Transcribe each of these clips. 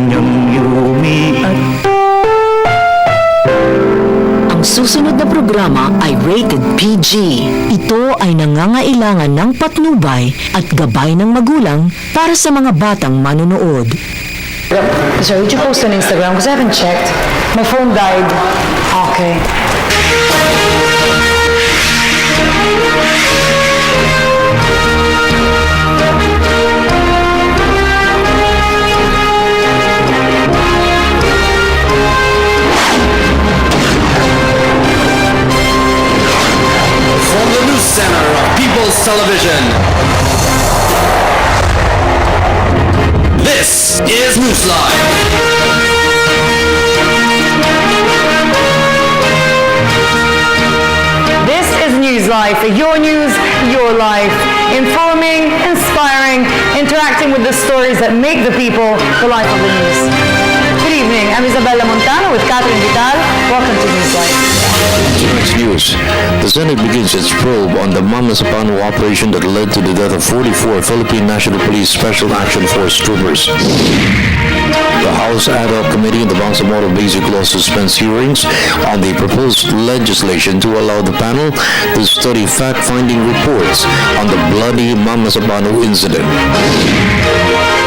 kanyang yumi at... Ang susunod na programa ay rated PG. Ito ay nangangailangan ng patnubay at gabay ng magulang para sa mga batang manonood. Sorry, would you post on Instagram? Because I haven't checked. My phone died. Okay. From the news center of People's Television, this is Newslife. This is Newslife. Your news, your life. Informing, inspiring, interacting with the stories that make the people the life of the news. Good evening. I'm Isabella Montano with Catherine Vital. Welcome to Newslife. Tonight's news. The Senate begins its probe on the Mama Sapano operation that led to the death of 44 Philippine National Police Special Action Force troopers. The House Ad hoc Committee in the Bangsamoro Basic Law suspends hearings on the proposed legislation to allow the panel to study fact-finding reports on the bloody Mama Sapano incident.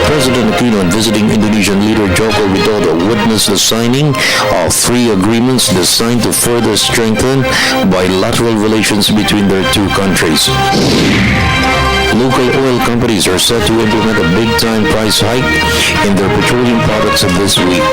President Aquino and visiting Indonesian leader Joko Widodo witnessed the signing of 3 agreements designed to further strengthen bilateral relations between their two countries. Local oil companies are set to implement a big-time price hike in their petroleum products this week.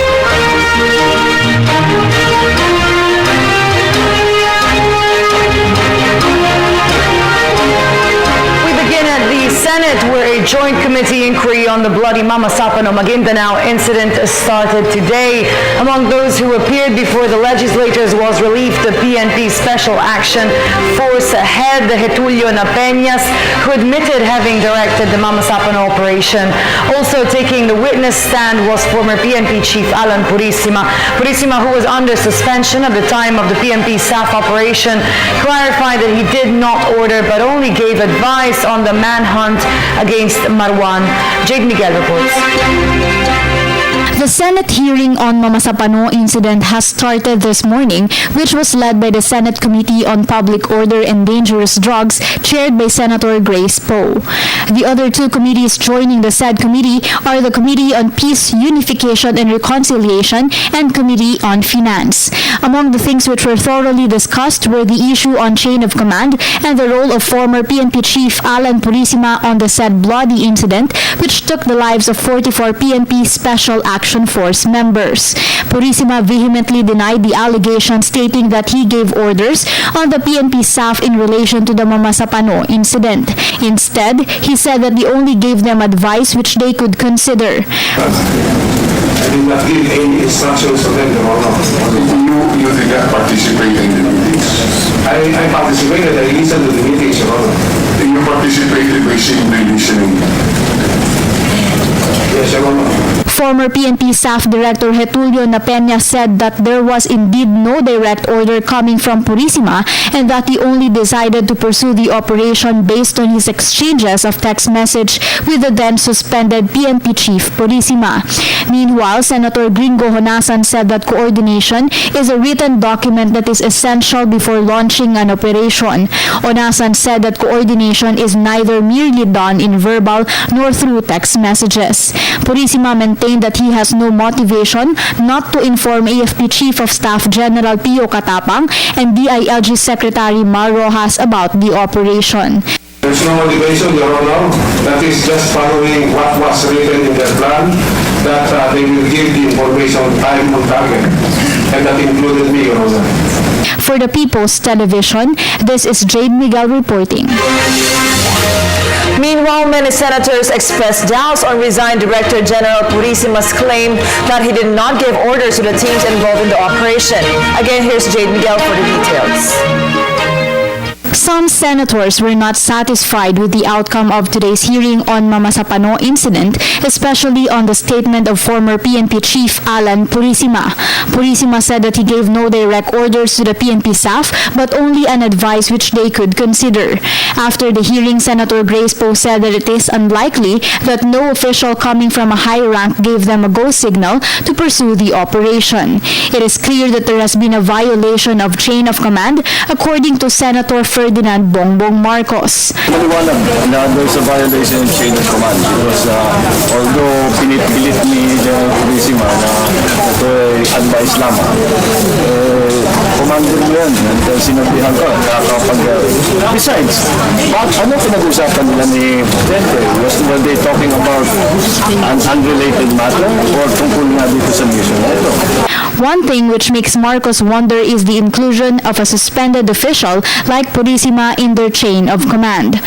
The Senate, where a joint committee inquiry on the bloody Mama Sapano Maguindanao incident started today. Among those who appeared before the legislators was relieved the PNP Special Action Force head Getulio Napeñas, who admitted having directed the Mama Sapano operation. Also taking the witness stand was former PNP Chief Alan Purisima. Purisima, who was under suspension at the time of the PNP SAF operation, clarified that he did not order but only gave advice on the manhunt against Marwan. Jade Miguel reports. The Senate hearing on Mama Sapano incident has started this morning, which was led by the Senate Committee on Public Order and Dangerous Drugs, chaired by Senator Grace Poe. The other 2 committees joining the said committee are the Committee on Peace, Unification and Reconciliation and Committee on Finance. Among the things which were thoroughly discussed were the issue on chain of command and the role of former PNP Chief Alan Purisima on the said bloody incident, which took the lives of 44 PNP Special Action Force members. Purisima vehemently denied the allegation, stating that he gave orders on the PNP staff in relation to the Mama Sapano incident. Instead, he said that he only gave them advice which they could consider. I did not give any instructions to them, Your Honor. You did not participate in the meetings? I participated, I listened to the meetings, Your Honor. You participated by simply listening? Yes, Your Honor. Former PNP Staff Director Getulio Napeñas said that there was indeed no direct order coming from Purisima and that he only decided to pursue the operation based on his exchanges of text message with the then suspended PNP Chief Purisima. Meanwhile, Senator Gringo Honasan said that coordination is a written document that is essential before launching an operation. Honasan said that coordination is neither merely done in verbal nor through text messages. Purisima maintained that he has no motivation not to inform AFP Chief of Staff General Pio Katapang and DILG Secretary Mar Rojas about the operation. There's no motivation, Your Honor. That is just following what was written in their plan, that they will give the information time on target. And that included me, Your Honor. For the People's Television, this is Jade Miguel reporting. Meanwhile, many senators expressed doubts on resigned Director General Purisima's claim that he did not give orders to the teams involved in the operation. Again, here's Jade Miguel for the details. Some senators were not satisfied with the outcome of today's hearing on Mama Sapano incident, especially on the statement of former PNP Chief Alan Purisima. Purisima said that he gave no direct orders to the PNP staff, but only an advice which they could consider. After the hearing, Senator Grace Poe said that it is unlikely that no official coming from a high rank gave them a go signal to pursue the operation. It is clear that there has been a violation of chain of command, according to Senator Ferdinand Bongbong Marcos. Maliwanag na there's a violation of chain of command because although pinipilit ni General Purisima na ito ay advice lamang, commander mo yan at sinabihan ko kapag besides, ano pinag-usapan nila ni Presidente? Were they talking about an unrelated matter or tungkol nga dito sa mission na ito? One thing which makes Marcos wonder is the inclusion of a suspended official like Purisima in their chain of command.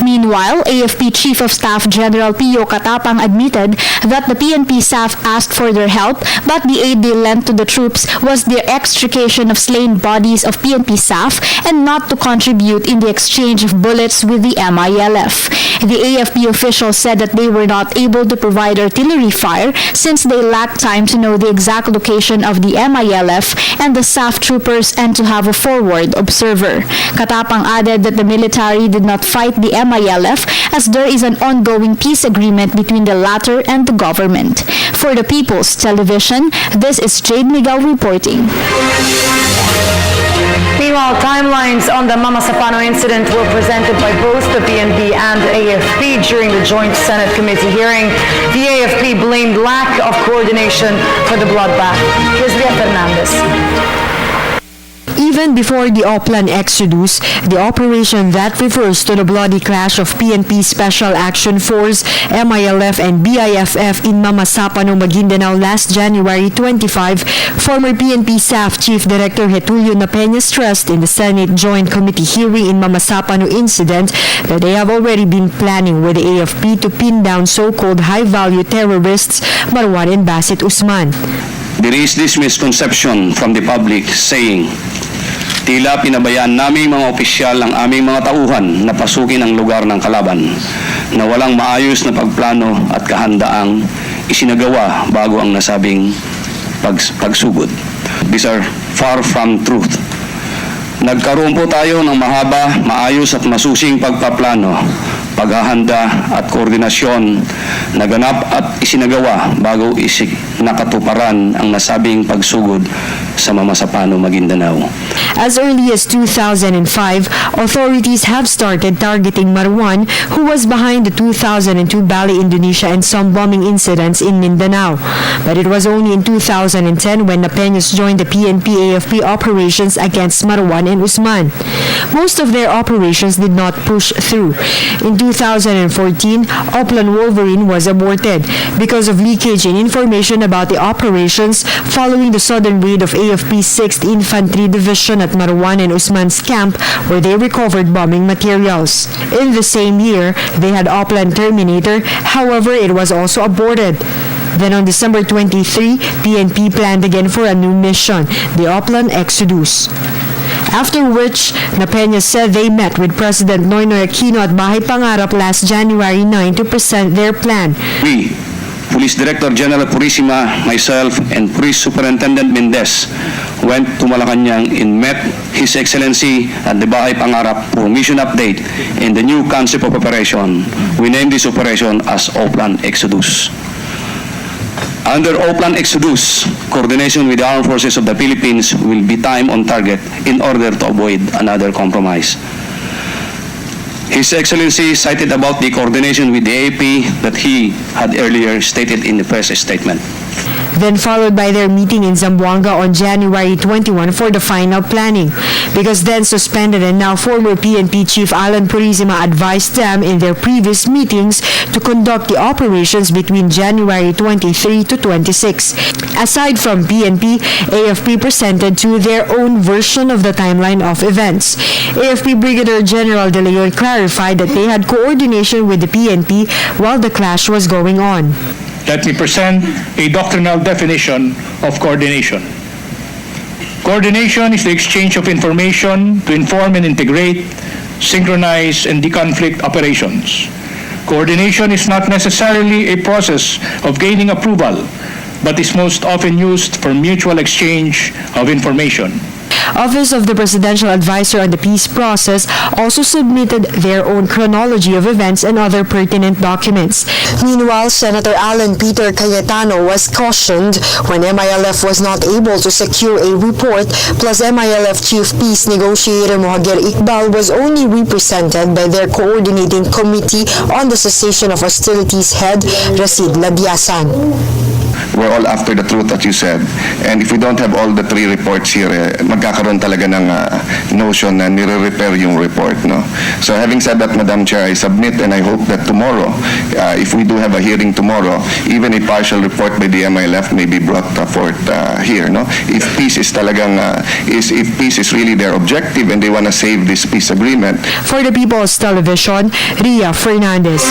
Meanwhile, AFP Chief of Staff General Pio Katapang admitted that the PNP staff asked for their help, but the aid they lent to the troops was the extrication of slain bodies of PNP staff and not to contribute in the exchange of bullets with the MILF. The AFP official said that they were not able to provide artillery fire since they lacked time to know the exact location of the MILF and the staff troopers and to have a forward observer. Katapang added that the military did not fight the MILF as there is an ongoing peace agreement between the latter and the government. For the People's Television, this is Jade Miguel reporting. Meanwhile, timelines on the Mama Sapano incident were presented by both the PNP and AFP during the joint Senate committee hearing. The AFP blamed lack of coordination for the bloodbath. Here's Leah Fernandez. Even before the Oplan Exodus, the operation that refers to the bloody clash of PNP Special Action Force, MILF, and BIFF in Mama Sapano, Maguindanao last January 25, former PNP Staff Chief Director Getulio Napeña stressed in the Senate Joint Committee hearing in Mama Sapano incident that they have already been planning with the AFP to pin down so-called high-value terrorists Marwan and Basit Usman. There is this misconception from the public saying, tila pinabayaan naming mga opisyal ang aming mga tauhan na pasukin ang lugar ng kalaban na walang maayos na pagplano at kahandaang isinagawa bago ang nasabing pagsugod. These are far from truth. Nagkaroon po tayo ng mahaba, maayos at masusing pagpaplano, paghahanda at koordinasyon na ganap at isinagawa bago nakatuparan ang nasabing pagsugod sa Mama Sapano, Maguindanao. As early as 2005, authorities have started targeting Marwan, who was behind the 2002 Bali, Indonesia and some bombing incidents in Mindanao. But it was only in 2010 when Napeñas joined the PNP-AFP operations against Marwan and Usman. Most of their operations did not push through. In 2014, Oplan Wolverine was aborted because of leakage in information about the operations following the sudden raid of AFP's 6th Infantry Division at Marwan and Usman's camp, where they recovered bombing materials. In the same year, they had Oplan Terminator, however, it was also aborted. Then on December 23, PNP planned again for a new mission, the Oplan Exodus. After which, Napeña said they met with President Noynoy Aquino at Bahay Pangarap last January 9 to present their plan. We, Police Director General Purisima, myself, and Police Superintendent Mendez went to Malacanang and met His Excellency at the Bahay Pangarap for mission update in the new concept of operation. We named this operation as Oplan Exodus. Under Oplan Exodus, coordination with the Armed Forces of the Philippines will be time on target in order to avoid another compromise. His Excellency cited about the coordination with the AP that he had earlier stated in the press statement. Then followed by their meeting in Zamboanga on January 21 for the final planning. Because then suspended and now former PNP Chief Alan Purisima advised them in their previous meetings to conduct the operations between January 23 to 26. Aside from PNP, AFP presented to their own version of the timeline of events. AFP Brigadier General De Leon clarified that they had coordination with the PNP while the clash was going on. Let me present a doctrinal definition of coordination. Coordination is the exchange of information to inform and integrate, synchronize, and deconflict operations. Coordination is not necessarily a process of gaining approval, but is most often used for mutual exchange of information. Office of the Presidential Advisor on the Peace Process also submitted their own chronology of events and other pertinent documents. Meanwhile, Senator Alan Peter Cayetano was cautioned when MILF was not able to secure a report, plus MILF Chief Peace Negotiator Mohagir Iqbal was only represented by their coordinating committee on the cessation of hostilities head, Rasid Labiasan. We're all after the truth, as you said. And if we don't have all the three reports here, magkakaroon talaga ng notion na nire-repair yung report. No? So having said that, Madam Chair, I submit and I hope that tomorrow, if we do have a hearing tomorrow, even a partial report by the MILF may be brought forth here. No? If peace is talagang, if peace is really their objective and they want to save this peace agreement. For the People's Television, Ria Fernandez.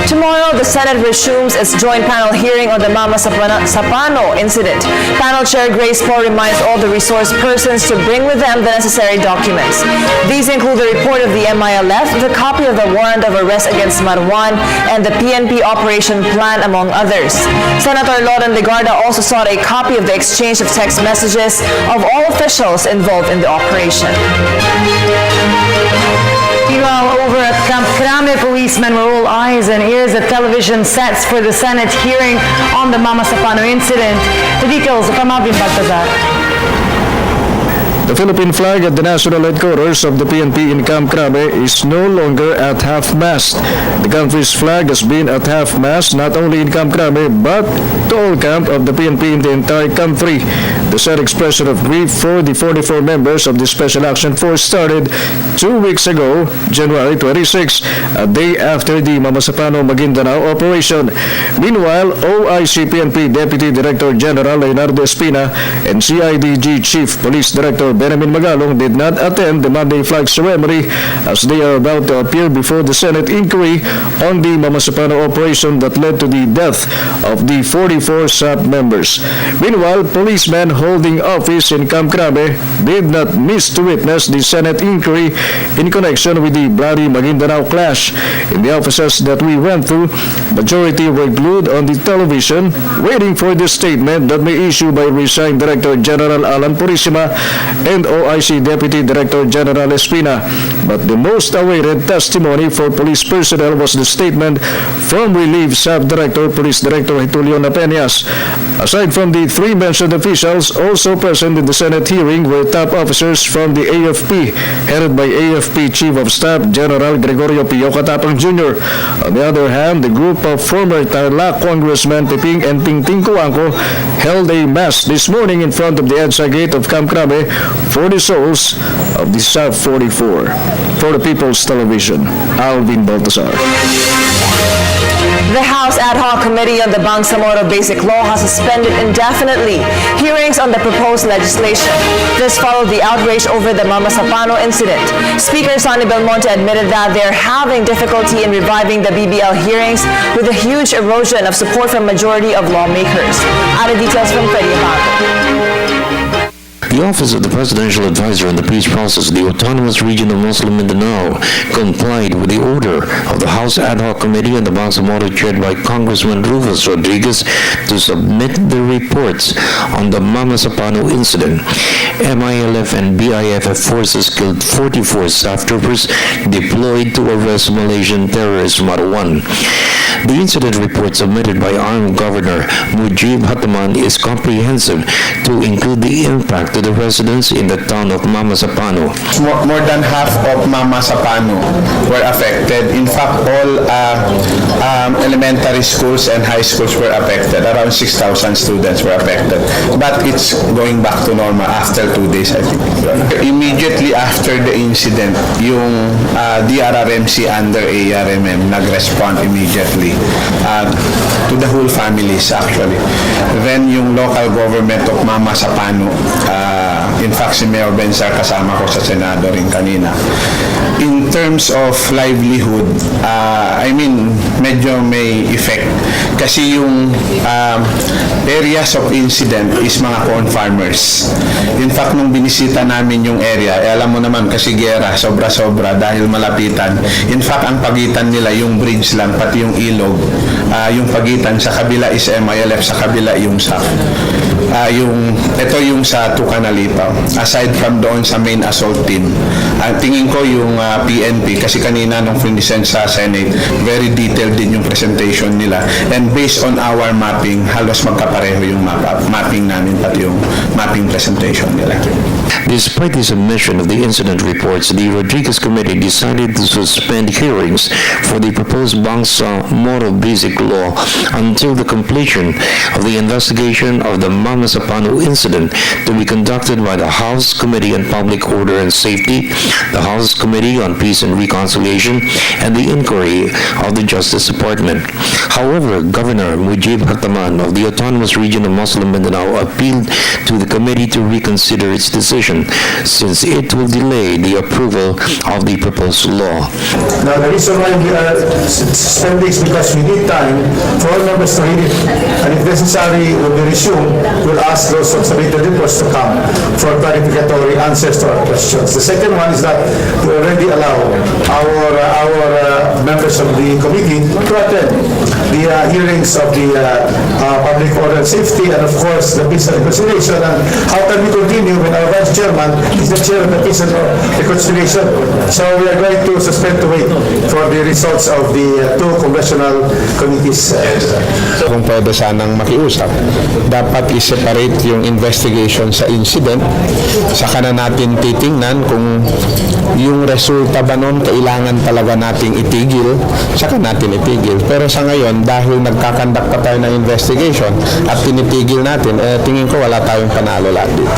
Tomorrow, the Senate resumes its joint panel hearing on the Mama Sapano incident. Panel Chair Grace Paul reminds all the resource persons to bring with them the necessary documents. These include the report of the MILF, the copy of the warrant of arrest against Marwan, and the PNP operation plan, among others. Senator Loren Legarda also sought a copy of the exchange of text messages of all officials involved in the operation. Meanwhile, over at Camp Crame, policemen were all eyes and ears at television sets for the Senate hearing on the Mama Sapano incident. The details from Alvin Baltazar. The Philippine flag at the national headquarters of the PNP in Camp Crame is no longer at half-mast. The country's flag has been at half-mast not only in Camp Crame but to all camp of the PNP in the entire country. The sad expression of grief for the 44 members of the Special Action Force started 2 weeks ago, January 26, a day after the Mama Sapano Maguindanao operation. Meanwhile, OIC PNP Deputy Director General Leonardo Espina and CIDG Chief Police Director Benjamin Magalong did not attend the Monday flag ceremony as they are about to appear before the Senate inquiry on the Mama Sapano operation that led to the death of the 44 SAP members. Meanwhile, policemen holding office in Camp Crame did not miss to witness the Senate inquiry in connection with the bloody Maguindanao clash. In the offices that we went through, majority were glued on the television waiting for the statement that may issue by resigned Director General Alan Purisima and OIC Deputy Director General Espina. But the most awaited testimony for police personnel was the statement from Relief Sub Director Police Director Hitulio Napeñas. Aside from the three mentioned officials, also present in the Senate hearing were top officers from the AFP, headed by AFP Chief of Staff General Gregorio Pio Katapang Jr. On the other hand, the group of former Tarlac Congressmen Piping and Tingting Coangco held a mass this morning in front of the EDSA gate of Camp Crame for the souls of the SAP 44. For the People's Television, Alvin Baltazar. The House Ad Hoc Committee on the Bangsamoro Basic Law has suspended indefinitely hearings on the proposed legislation. This followed the outrage over the Mama Sapano incident. Speaker Sonny Belmonte admitted that they're having difficulty in reviving the BBL hearings with a huge erosion of support from majority of lawmakers. Added details from Freddie Abaco. The Office of the Presidential Advisor on the Peace Process, the Autonomous Region of Muslim Mindanao, complied with the order of the House Ad Hoc Committee on the Bangsamoro chaired by Congressman Rufus Rodriguez to submit the reports on the Mama Sapano incident. MILF and BIFF forces killed 44 staff troopers deployed to arrest Malaysian terrorist Marwan. The incident report submitted by Armed Governor Mujib Hataman is comprehensive to include the impact to the residents in the town of Mama Sapano. More than half of Mama Sapano were affected. In fact, all elementary schools and high schools were affected. Around 6,000 students were affected. But it's going back to normal after 2 days, I think. Immediately after the incident, yung DRRMC under ARMM nag-respond immediately to the whole families actually. Then yung local government of Mama Sapano, in fact si Mayor Bensar kasama ko sa Senado rin kanina, in terms of livelihood, I mean, medyo may effect. Kasi yung areas of incident is mga corn farmers. In fact, nung binisita namin yung area, alam mo naman kasi gera, sobra-sobra dahil malapitan. In fact, ang pagitan nila yung bridge lang, pati yung ilog. Yung pagitan sa kabila is MILF, sa kabila yung SAC. Ito yung sa Tucanalito. Aside from doon sa main assault team, tingin ko yung PNP, kasi kanina nung finisend sa Senate, very detailed din yung presentation nila. And based on our mapping, halos magkapareho yung mapping namin, pati yung mapping presentation nila. Despite the submission of the incident reports, the Rodriguez Committee decided to suspend hearings for the proposed Bangsamoro Basic Law until the completion of the investigation of the Mama Sapano incident to be conducted by the House Committee on Public Order and Safety, the House Committee on Peace and Reconciliation, and the inquiry of the Justice Department. However, Governor Mujib Hataman of the Autonomous Region of Muslim Mindanao appealed to the committee to reconsider its decision since it will delay the approval of the proposed law. Now, the reason why we are suspending is because we need time for all members to read it. And if necessary, when we resume, we'll ask those who submitted reports to come for clarificatory answers to our questions. The second one is that we already allow our members of the committee to attend the hearings of the Public Order and Safety and, of course, the Peace and Reconciliation. And how can we continue when our Vice Chairman is the Chair of the Peace and Reconciliation? So we are going to suspend to wait for the results of the two congressional committees. Kung pwede sanang makiusap, dapat i-separate yung investigation sa incident, saka na natin titingnan kung yung resulta ba nun kailangan talaga nating itigil, saka natin itigil. Pero sa ngayon, dahil nagkakandak pa tayo ng investigation at tinitigil natin, tingin ko wala tayong panalo lahat dito.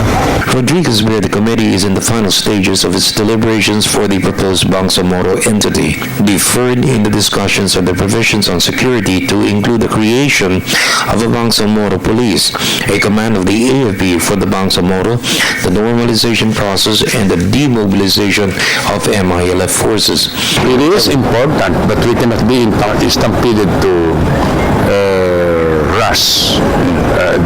Rodriguez said the committee is in the final stages of its deliberations for the proposed Bangsamoro entity. Deferred in the discussions of the provisions on security to include the creation of a Bangsamoro police, a command of the AFP for the Bangsamoro, the normalization process, and the demobilization of MILF forces. It is important, but we cannot be stampeded to rush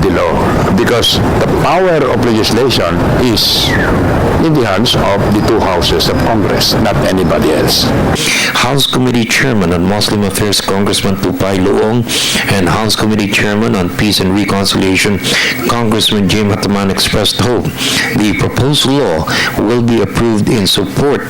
the law, because the power of legislation is in the hands of the two houses of Congress, not anybody else. House Committee Chairman on Muslim Affairs Congressman Tupay Luong and House Committee Chairman on Peace and Reconciliation Congressman Jim Hataman expressed hope the proposed law will be approved in support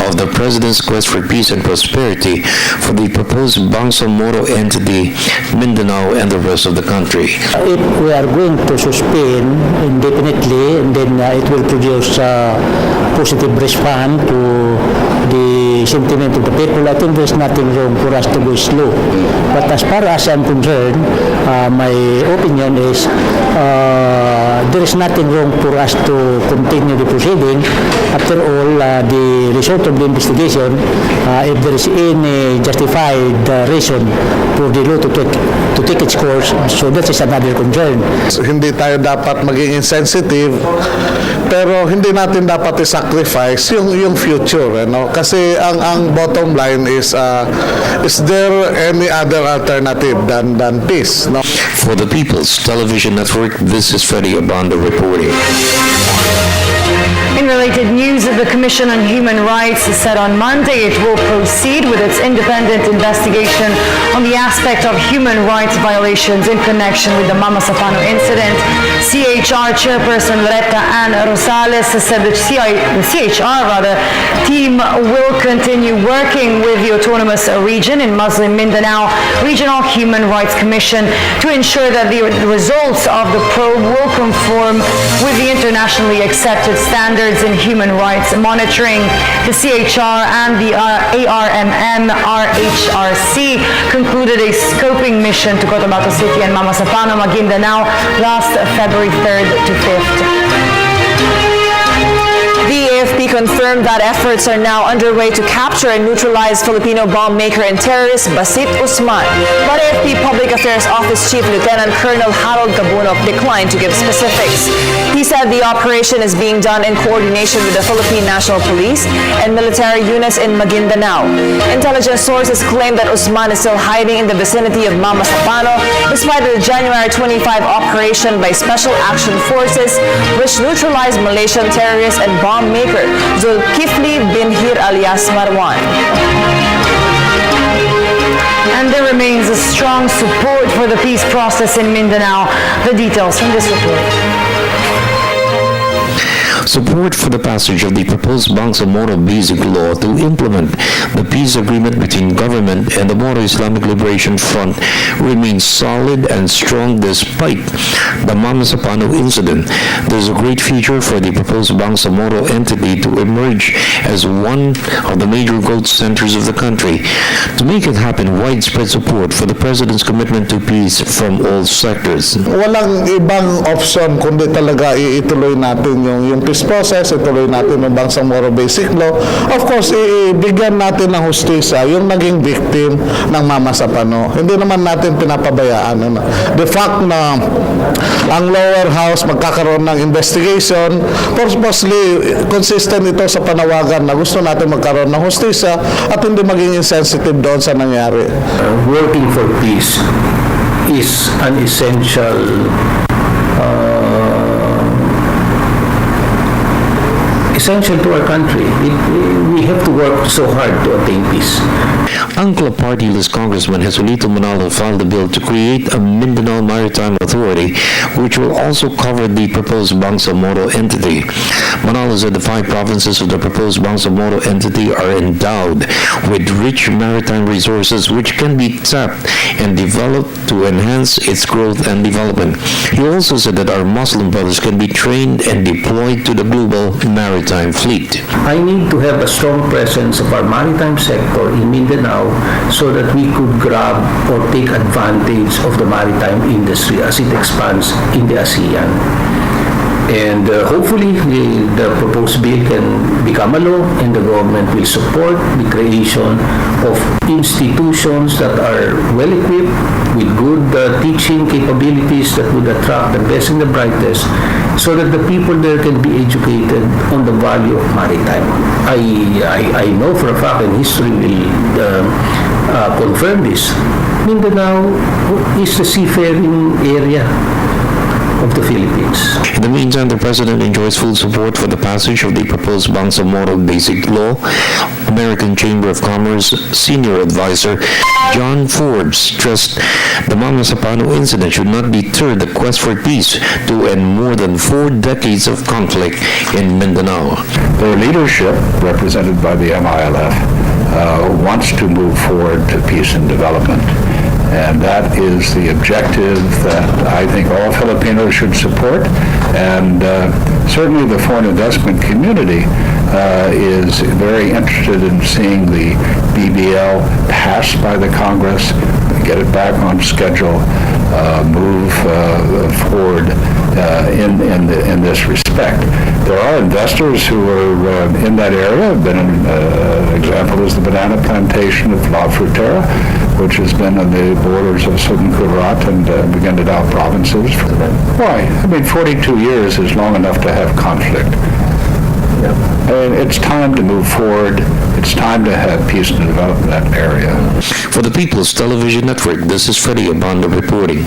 of the President's quest for peace and prosperity for the proposed Bangsamoro entity, Mindanao, and the rest of the country. If we are going to suspend indefinitely, and then it will produce positive response to the sentiment of the people, I think there's nothing wrong for us to go slow. But as far as I'm concerned, my opinion is there is nothing wrong for us to continue the proceeding. After all, the result of the investigation, if there is any justified reason for the law to take its course, so that is another concern. So, hindi tayo dapat maging insensitive, pero hindi natin dapat i-sacrifice yung future, kasi ang bottom line is there any other alternative than peace? For the People's Television Network, this is Freddie Abando reporting. In related news, the Commission on Human Rights said on Monday it will proceed with its independent investigation on the aspect of human rights violations in connection with the Mama Sapano incident. CHR Chairperson Loretta Ann Rosales said the CHR team will continue working with the Autonomous Region in Muslim Mindanao Regional Human Rights Commission to ensure that the results of the probe will conform with the internationally accepted standards in human rights monitoring. The CHR and the ARMM RHRC concluded a scoping mission to Cotabato City and Mama Sapano, Maguindanao last February 3rd to 5th. The AFP confirmed that efforts are now underway to capture and neutralize Filipino bomb maker and terrorist Basit Usman. But AFP Public Affairs Office Chief Lieutenant Colonel Harold Cabunov declined to give specifics. He said the operation is being done in coordination with the Philippine National Police and military units in Maguindanao. Intelligence sources claim that Usman is still hiding in the vicinity of Mama Sapano despite the January 25 operation by Special Action Forces, which neutralized Malaysian terrorist and bomb maker Zulkifli Binhir alias Marwan. And there remains a strong support for the peace process in Mindanao. The details from this report. Support for the passage of the proposed Bangsamoro Basic Law to implement the peace agreement between government and the Moro Islamic Liberation Front remains solid and strong despite the Mama Sapano incident. There is a great future for the proposed Bangsamoro entity to emerge as one of the major growth centers of the country. To make it happen, widespread support for the President's commitment to peace from all sectors. Walang ibang option kundi talaga ituloy natin yung peace process, ituloy natin yung Bangsamoro Basic Law. Of course, ibigyan natin ng hustisya yung naging victim ng Mama Sapano. Hindi naman natin pinapabayaan. The fact na ang lower house magkakaroon ng investigation, purposely consistent ito sa panawagan na gusto natin magkaroon ng hustisya at hindi maging insensitive doon sa nangyari. Working for peace is an essential to our country. We have to work so hard to attain peace. Angkla party-list Congressman Jesulito Manalo filed a bill to create a Mindanao Maritime Authority, which will also cover the proposed Bangsamoro entity. Manalo said the 5 provinces of the proposed Bangsamoro entity are endowed with rich maritime resources which can be tapped and developed to enhance its growth and development. He also said that our Muslim brothers can be trained and deployed to the global maritime fleet. I need to have a strong presence of our maritime sector in Mindanao so that we could grab or take advantage of the maritime industry as it expands in the ASEAN. And hopefully the proposed bill can become a law and the government will support the creation of institutions that are well equipped with good teaching capabilities that would attract the best and the brightest so that the people there can be educated on the value of maritime. I know for a fact, and history will confirm this, Mindanao is the seafaring area of the Philippines. In the meantime, the President enjoys full support for the passage of the proposed Bangsamoro Basic Law. American Chamber of Commerce Senior Advisor John Forbes stressed the Mama Sapano incident should not deter the quest for peace to end more than 4 decades of conflict in Mindanao. Their leadership, represented by the MILF, wants to move forward to peace and development. And that is the objective that I think all Filipinos should support. And certainly the foreign investment community is very interested in seeing the BBL passed by the Congress, get it back on schedule, move forward in this respect. There are investors who are in that area. An example is the banana plantation of La Frutera, which has been on the borders of Southern Gujarat and Maguindanao provinces. Why? I mean, 42 years is long enough to have conflict. And it's time to move forward. It's time to have peace and development in that area. For the People's Television Network, this is Freddie Abando reporting.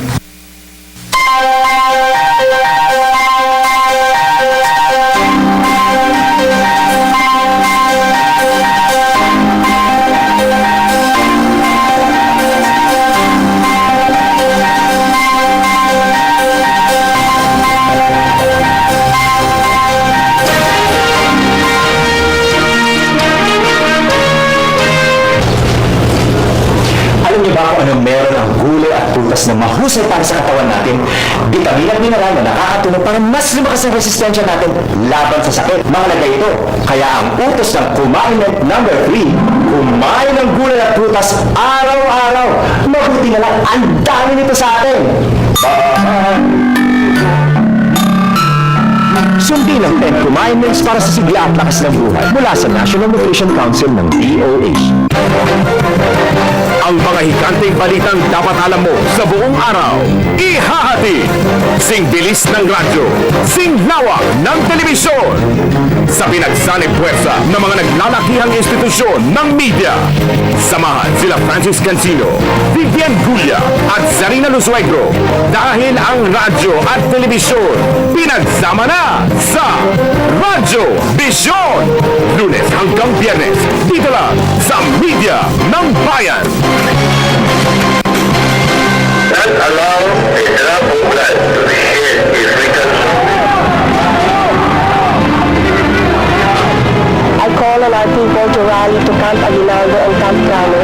na mahusay para sa katawan natin, bitamin at mineral na nakakatulong para mas lumakas ang resistensya natin laban sa sakit. Mahalaga ito. Kaya ang utos ng kumain number 3, kumain ng gulay at prutas araw-araw. Mabuti na lang, ang dami nito sa atin. sundin ang 10 commandments para sa sigla at lakas ng buhay mula sa National Nutrition Council ng DOH. Ang mga hikanteng balitang dapat alam mo sa buong araw, ihahati. Sing bilis ng radyo, sing lawak ng telebisyon. Sa pinagsanib puwersa ng mga naglalakihang institusyon ng media. Samahan sila Francis Cancino, Vivian Gulia at Zarina Lusuegro dahil ang radyo at telebisyon pinagsama na sa Radyo Vision. Lunes hanggang Biyernes, dito lang sa Media ng Bayan. Not allow a drop of blood to be shed if we can. I call on our people to rally to Camp Aguinaldo and Camp Grano.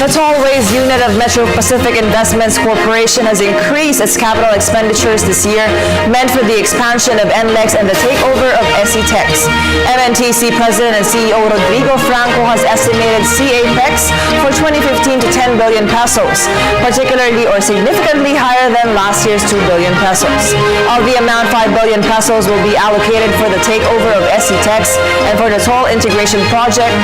The Tollways unit of Metro Pacific Investments Corporation has increased its capital expenditures this year, meant for the expansion of NLEX and the takeover of SETEX. MNTC President and CEO Rodrigo Franco has estimated CAPEX for 2015 to 10 billion pesos, particularly or significantly higher than last year's 2 billion pesos. Of the amount, 5 billion pesos will be allocated for the takeover of SETEX and for the toll integration project.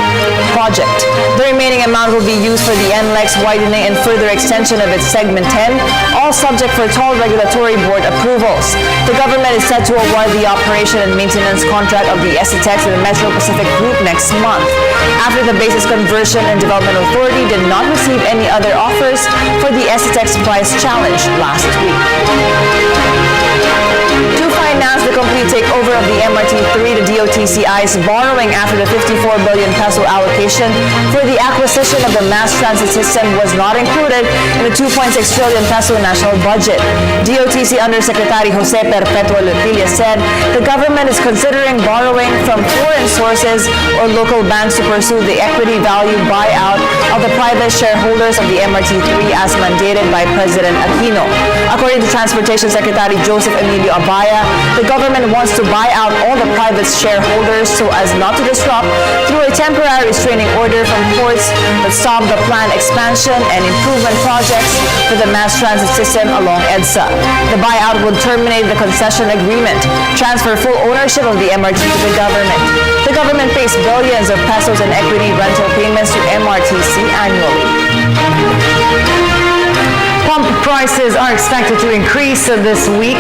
The remaining amount will be used for the NLEX widening and further extension of its Segment 10, all subject for Toll Regulatory Board approvals. The government is set to award the operation and maintenance contract of the SETEX to the Metro Pacific Group next month, after the Basis Conversion and Development Authority did not receive any other offers for the SETEX price challenge last week. To finance the complete takeover of the MRT-3, the DOTCI's borrowing after the 54 billion peso allocation for the acquisition of the mass transit system was not included in the 2.6 trillion peso national budget. DOTC Undersecretary Jose Perpetuo Lutilla said the government is considering borrowing from foreign sources or local banks to pursue the equity value buyout of the private shareholders of the MRT-3 as mandated by President Aquino. According to Transportation Secretary Joseph Emilio Abaya, the government wants to buy out all the private shareholders so as not to disrupt through a temporary restraining order from courts that stop the planned expansion and improvement projects for the mass transit system along EDSA. The buyout would terminate the concession agreement, transfer full ownership of the MRT to the government. The government pays billions of pesos in equity rental payments to MRTC annually. Pump prices are expected to increase this week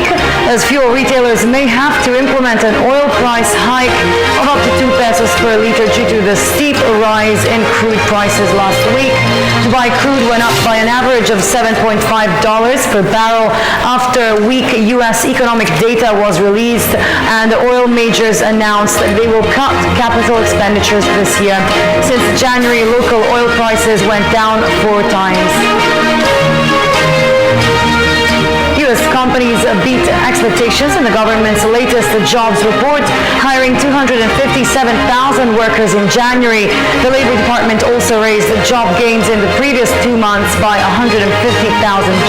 as fuel retailers may have to implement an oil price hike of up to 2 pesos per liter due to the steep rise in crude prices last week. Dubai crude went up by an average of $7.5 per barrel after weak U.S. economic data was released, and the oil majors announced that they will cut capital expenditures this year. Since January, local oil prices went down 4 times. U.S. companies beat expectations in the government's latest jobs report, hiring 257,000 workers in January. The Labor Department also raised job gains in the previous 2 months by 150,000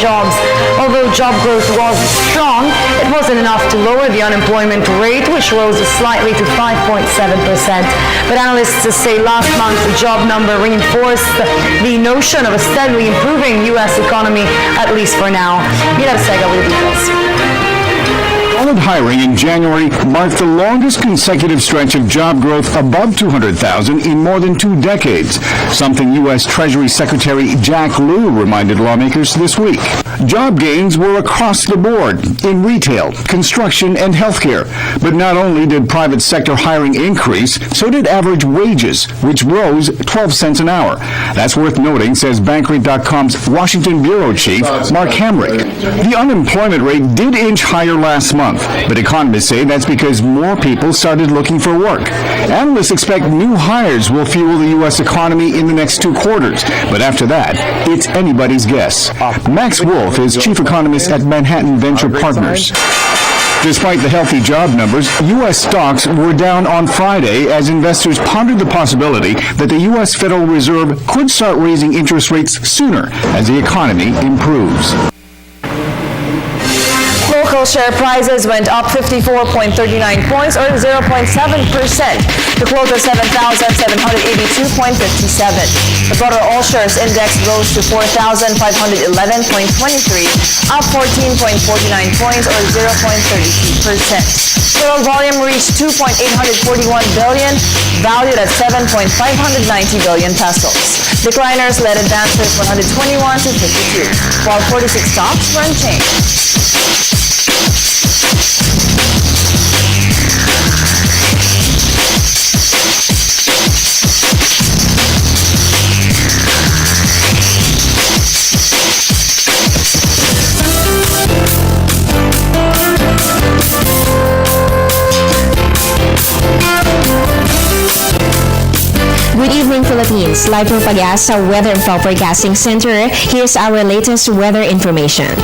jobs. Although job growth was strong, it wasn't enough to lower the unemployment rate, which rose slightly to 5.7%. But analysts say last month's job number reinforced the notion of a steadily improving U.S. economy, at least for now. Mirar Sega with the details. Solid hiring in January marked the longest consecutive stretch of job growth above 200,000 in more than 2 decades, something U.S. Treasury Secretary Jack Lew reminded lawmakers this week. Job gains were across the board in retail, construction, and healthcare. But not only did private sector hiring increase, so did average wages, which rose 12 cents an hour. That's worth noting, says Bankrate.com's Washington Bureau Chief, Mark Hamrick. The unemployment rate did inch higher last month, but economists say that's because more people started looking for work. Analysts expect new hires will fuel the U.S. economy in the next 2 quarters, but after that, it's anybody's guess. Max Wolf is chief economist at Manhattan Venture Partners. Despite the healthy job numbers, U.S. stocks were down on Friday as investors pondered the possibility that the U.S. Federal Reserve could start raising interest rates sooner as the economy improves. Local share prices went up 54.39 points or 0.7% to close at 7,782.57. The broader all-shares index rose to 4,511.23, up 14.49 points or 0.32%. Total volume reached 2.841 billion, valued at 7.590 billion pesos. Decliners led advancers 121 to 52, while 46 stocks were unchanged. Good evening, Philippines. Live from Pag-asa Weather and Forecasting Center, here's our latest weather information.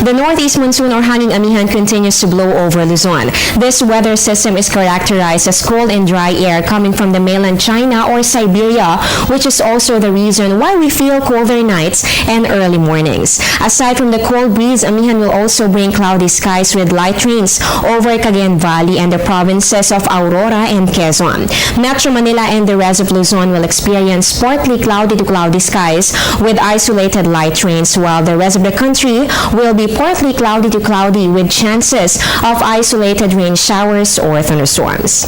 The northeast monsoon or hanging amihan continues to blow over Luzon. This weather system is characterized as cold and dry air coming from the mainland China or Siberia, which is also the reason why we feel colder nights and early mornings. Aside from the cold breeze, amihan will also bring cloudy skies with light rains over Cagayan Valley and the provinces of Aurora and Quezon. Metro Manila and the rest of Luzon will experience partly cloudy to cloudy skies with isolated light rains, while the rest of the country will be partly cloudy to cloudy with chances of isolated rain showers or thunderstorms.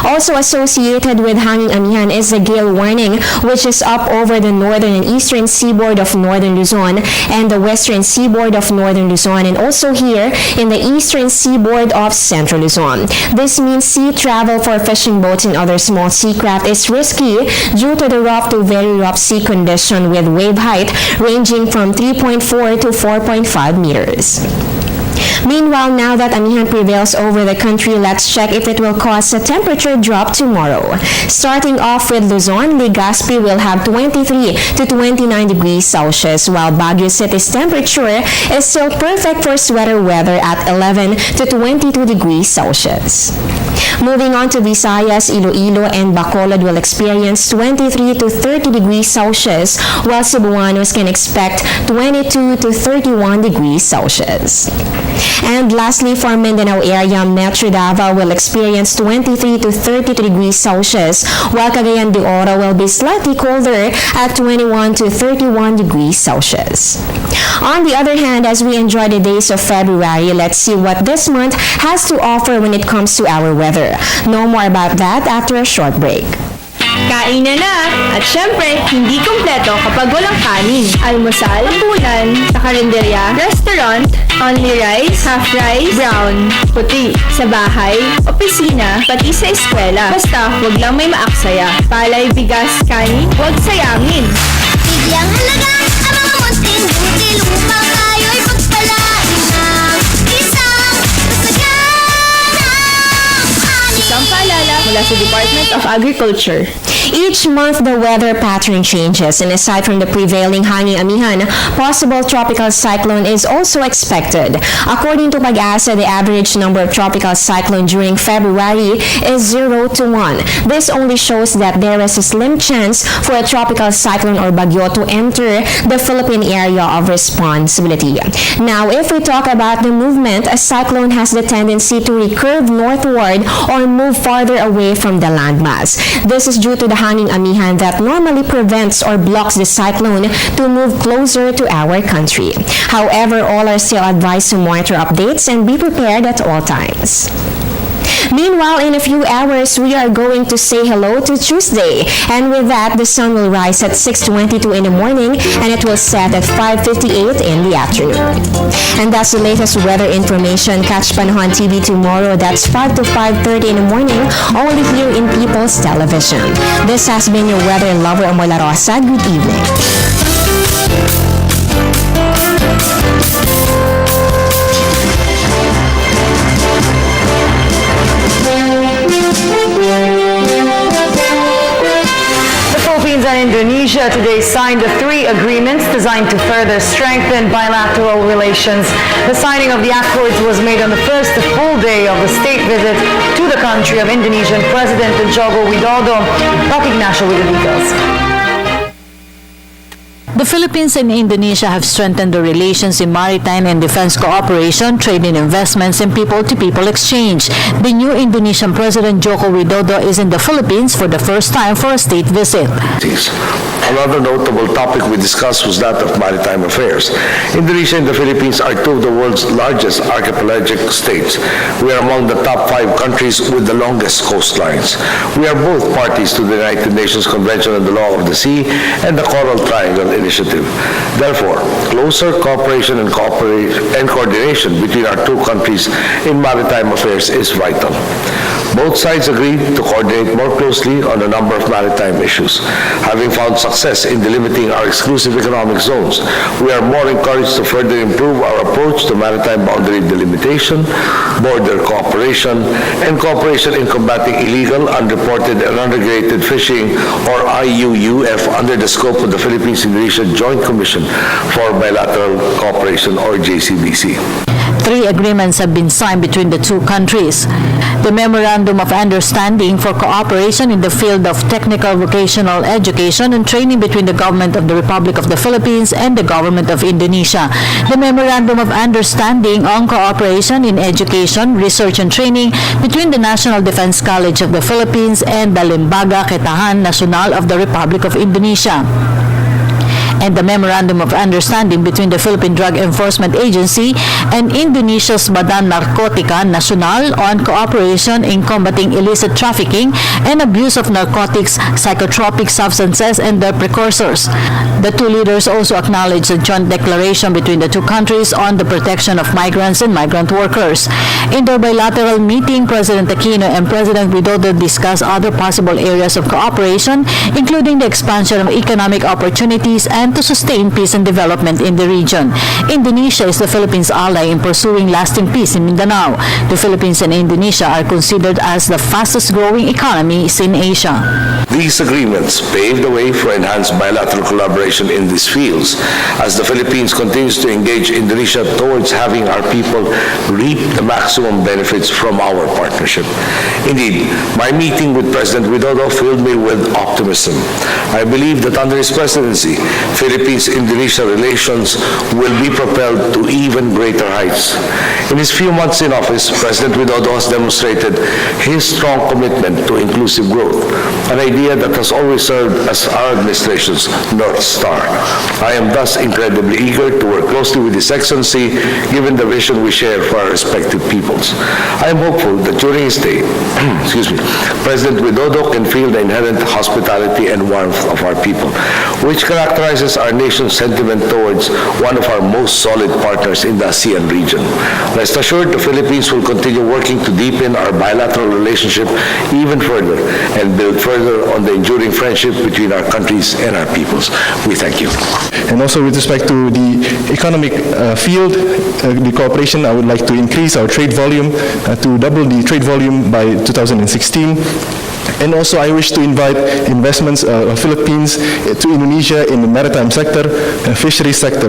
Also associated with hanging amihan is the gale warning, which is up over the northern and eastern seaboard of northern Luzon and the western seaboard of northern Luzon, and also here in the eastern seaboard of central Luzon. This means sea travel for fishing boats and other small sea craft is risky due to the rough to very rough sea condition with wave height ranging from 3.4 to 4.5 meters. Meanwhile, now that amihan prevails over the country, let's check if it will cause a temperature drop tomorrow. Starting off with Luzon, Legazpi will have 23 to 29 degrees Celsius, while Baguio City's temperature is still perfect for sweater weather at 11 to 22 degrees Celsius. Moving on to Visayas, Iloilo, and Bacolod will experience 23 to 30 degrees Celsius, while Cebuanos can expect 22 to 31 degrees Celsius. And lastly, for Mindanao area, Metro Davao will experience 23 to 32 degrees Celsius, while Cagayan de Oro will be slightly colder at 21 to 31 degrees Celsius. On the other hand, as we enjoy the days of February, let's see what this month has to offer when it comes to our weather. Know more about that after a short break. Kain na na! At syempre, hindi kumpleto kapag walang kanin. Almusal, hapunan, sa karinderya, restaurant, only rice, half rice, brown, puti. Sa bahay, opisina, pati sa eskwela. Basta, wag lang may maaksaya. Palay, bigas, kanin, wag sayangin. Bigyang halaga ang mga munting butil upang tayo'y pagpalain ng isang masaganang ani. Isang paalala mula sa Department of Agriculture. Each month, the weather pattern changes, and aside from the prevailing hanging amihan, possible tropical cyclone is also expected. According to Pag-asa, the average number of tropical cyclone during February is 0 to 1. This only shows that there is a slim chance for a tropical cyclone or bagyo to enter the Philippine area of responsibility. Now, if we talk about the movement, a cyclone has the tendency to recurve northward or move farther away from the landmass. This is due to the hanging amihan that normally prevents or blocks the cyclone to move closer to our country. However, all are still advised to monitor updates and be prepared at all times. Meanwhile, in a few hours, we are going to say hello to Tuesday. And with that, the sun will rise at 6:22 in the morning and it will set at 5:58 in the afternoon. And that's the latest weather information. Catch Panahon TV tomorrow. That's 5 to 5:30 in the morning, only here in People's Television. This has been your weather lover, Amoy La Rosa. Good evening. And Indonesia today signed the 3 agreements designed to further strengthen bilateral relations. The signing of the accords was made on the first full day of the state visit to the country of Indonesian President Joko Widodo. Rock Ignacio with the details. The Philippines and Indonesia have strengthened the relations in maritime and defense cooperation, trade and investments, and people-to-people exchange. The new Indonesian President Joko Widodo is in the Philippines for the first time for a state visit. Another notable topic we discussed was that of maritime affairs. Indonesia and the Philippines are 2 of the world's largest archipelagic states. We are among the top 5 countries with the longest coastlines. We are both parties to the United Nations Convention on the Law of the Sea and the Coral Triangle Initiative. Therefore, closer cooperation and coordination between our 2 countries in maritime affairs is vital. Both sides agreed to coordinate more closely on a number of maritime issues. Having found success in delimiting our exclusive economic zones, we are more encouraged to further improve our approach to maritime boundary delimitation, border cooperation, and cooperation in combating illegal, unreported, and unregulated fishing, or IUUF, under the scope of the Philippines-Indonesia Joint Commission for Bilateral Cooperation, or JCBC. 3 agreements have been signed between the 2 countries. The Memorandum of Understanding for Cooperation in the Field of Technical Vocational Education and Training between the Government of the Republic of the Philippines and the Government of Indonesia. The Memorandum of Understanding on Cooperation in Education, Research and Training between the National Defense College of the Philippines and the Lembaga Ketahan Nasional of the Republic of Indonesia. And the Memorandum of Understanding between the Philippine Drug Enforcement Agency and Indonesia's Badan Narkotika Nasional on cooperation in combating illicit trafficking and abuse of narcotics, psychotropic substances, and their precursors. The 2 leaders also acknowledged a joint declaration between the 2 countries on the protection of migrants and migrant workers. In their bilateral meeting, President Aquino and President Widodo discussed other possible areas of cooperation, including the expansion of economic opportunities and to sustain peace and development in the region. Indonesia is the Philippines' ally in pursuing lasting peace in Mindanao. The Philippines and Indonesia are considered as the fastest-growing economies in Asia. These agreements pave the way for enhanced bilateral collaboration in these fields as the Philippines continues to engage Indonesia towards having our people reap the maximum benefits from our partnership. Indeed, my meeting with President Widodo filled me with optimism. I believe that under his presidency, Philippines-Indonesia relations will be propelled to even greater heights. In his few months in office, President Widodo has demonstrated his strong commitment to inclusive growth, an idea that has always served as our administration's North Star. I am thus incredibly eager to work closely with His Excellency, given the vision we share for our respective peoples. I am hopeful that during his stay, President Widodo can feel the inherent hospitality and warmth of our people, which characterizes our nation's sentiment towards one of our most solid partners in the ASEAN region. Rest assured, the Philippines will continue working to deepen our bilateral relationship even further and build further on the enduring friendship between our countries and our peoples. We thank you. And also with respect to the economic field, the cooperation, I would like to increase our trade volume to double the trade volume by 2016. And also I wish to invite investments of Philippines to Indonesia in the maritime sector and fisheries sector.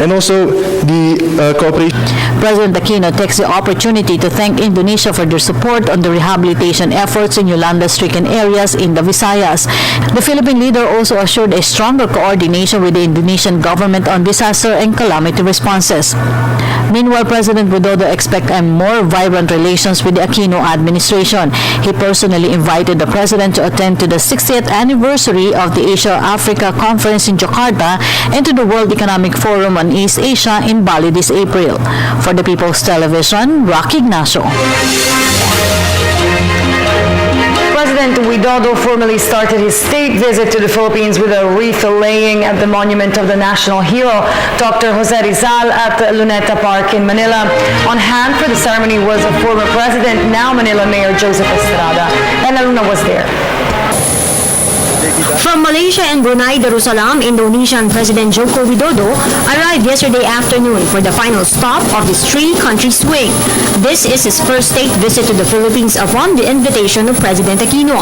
and also the cooperation. President Aquino takes the opportunity to thank Indonesia for their support on the rehabilitation efforts in Yolanda-stricken areas in the Visayas. The Philippine leader also assured a stronger coordination with the Indonesian government on disaster and calamity responses. Meanwhile, President Widodo expects a more vibrant relations with the Aquino administration. He personally invited the president to attend to the 60th anniversary of the Asia-Africa Conference in Jakarta and to the World Economic Forum on East Asia in Bali this April. For the People's Television, Rocky Ignacio. President Widodo formally started his state visit to the Philippines with a wreath laying at the monument of the national hero, Dr. Jose Rizal, at Luneta Park in Manila. On hand for the ceremony was a former president, now Manila Mayor Joseph Estrada. Ella Luna was there. From Malaysia and Brunei Darussalam, Indonesian President Joko Widodo arrived yesterday afternoon for the final stop of this three-country swing. This is his first state visit to the Philippines upon the invitation of President Aquino.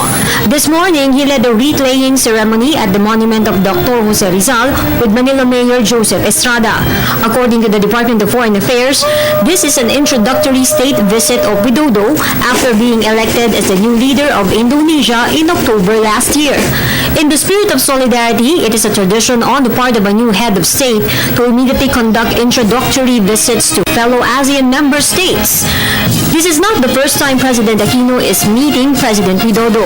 This morning, he led the wreath-laying ceremony at the monument of Dr. Jose Rizal with Manila Mayor Joseph Estrada. According to the Department of Foreign Affairs, this is an introductory state visit of Widodo after being elected as the new leader of Indonesia in October last year. In the spirit of solidarity, it is a tradition on the part of a new head of state to immediately conduct introductory visits to fellow ASEAN member states. This is not the first time President Aquino is meeting President Widodo.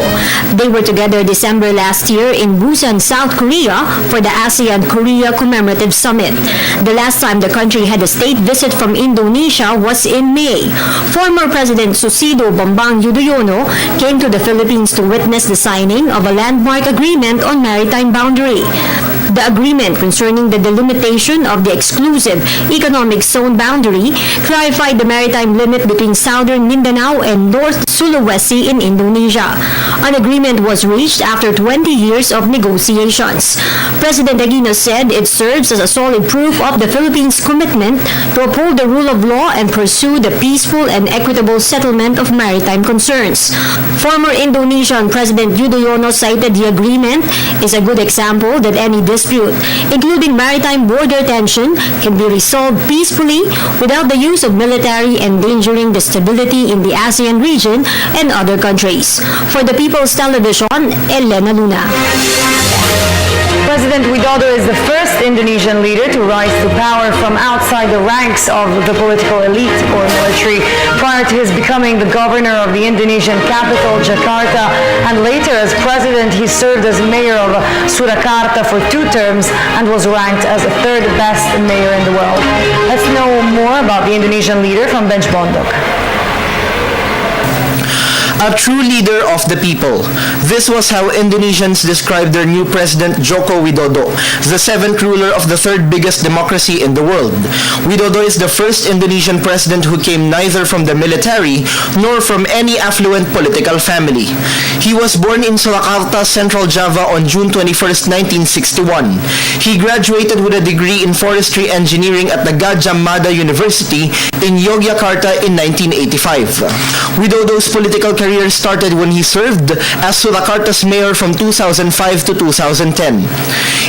They were together December last year in Busan, South Korea for the ASEAN-Korea Commemorative Summit. The last time the country had a state visit from Indonesia was in May. Former President Susido Bambang Yudhoyono came to the Philippines to witness the signing of a landmark agreement on maritime boundary. The agreement concerning the delimitation of the exclusive economic zone boundary clarified the maritime limit between southern Mindanao and North Sulawesi in Indonesia. An agreement was reached after 20 years of negotiations. President Aquino said it serves as a solid proof of the Philippines' commitment to uphold the rule of law and pursue the peaceful and equitable settlement of maritime concerns. Former Indonesian President Yudhoyono cited the agreement is a good example that any dispute, including maritime border tension, can be resolved peacefully without the use of military endangering the stability in the ASEAN region and other countries. For the People's Television, Elena Luna. President Widodo is the first Indonesian leader to rise to power from outside the ranks of the political elite or military. Prior to his becoming the governor of the Indonesian capital, Jakarta, and later as president, he served as mayor of Surakarta for 2 terms and was ranked as the 3rd best mayor in the world. Let's know more about the Indonesian leader from Benj Bondok. A true leader of the people. This was how Indonesians described their new president, Joko Widodo, the 7th ruler of the 3rd biggest democracy in the world. Widodo is the first Indonesian president who came neither from the military nor from any affluent political family. He was born in Surakarta, Central Java on June 21, 1961. He graduated with a degree in forestry engineering at the Gadjah Mada University in Yogyakarta in 1985. Widodo's political career started when he served as Surakarta's mayor from 2005 to 2010.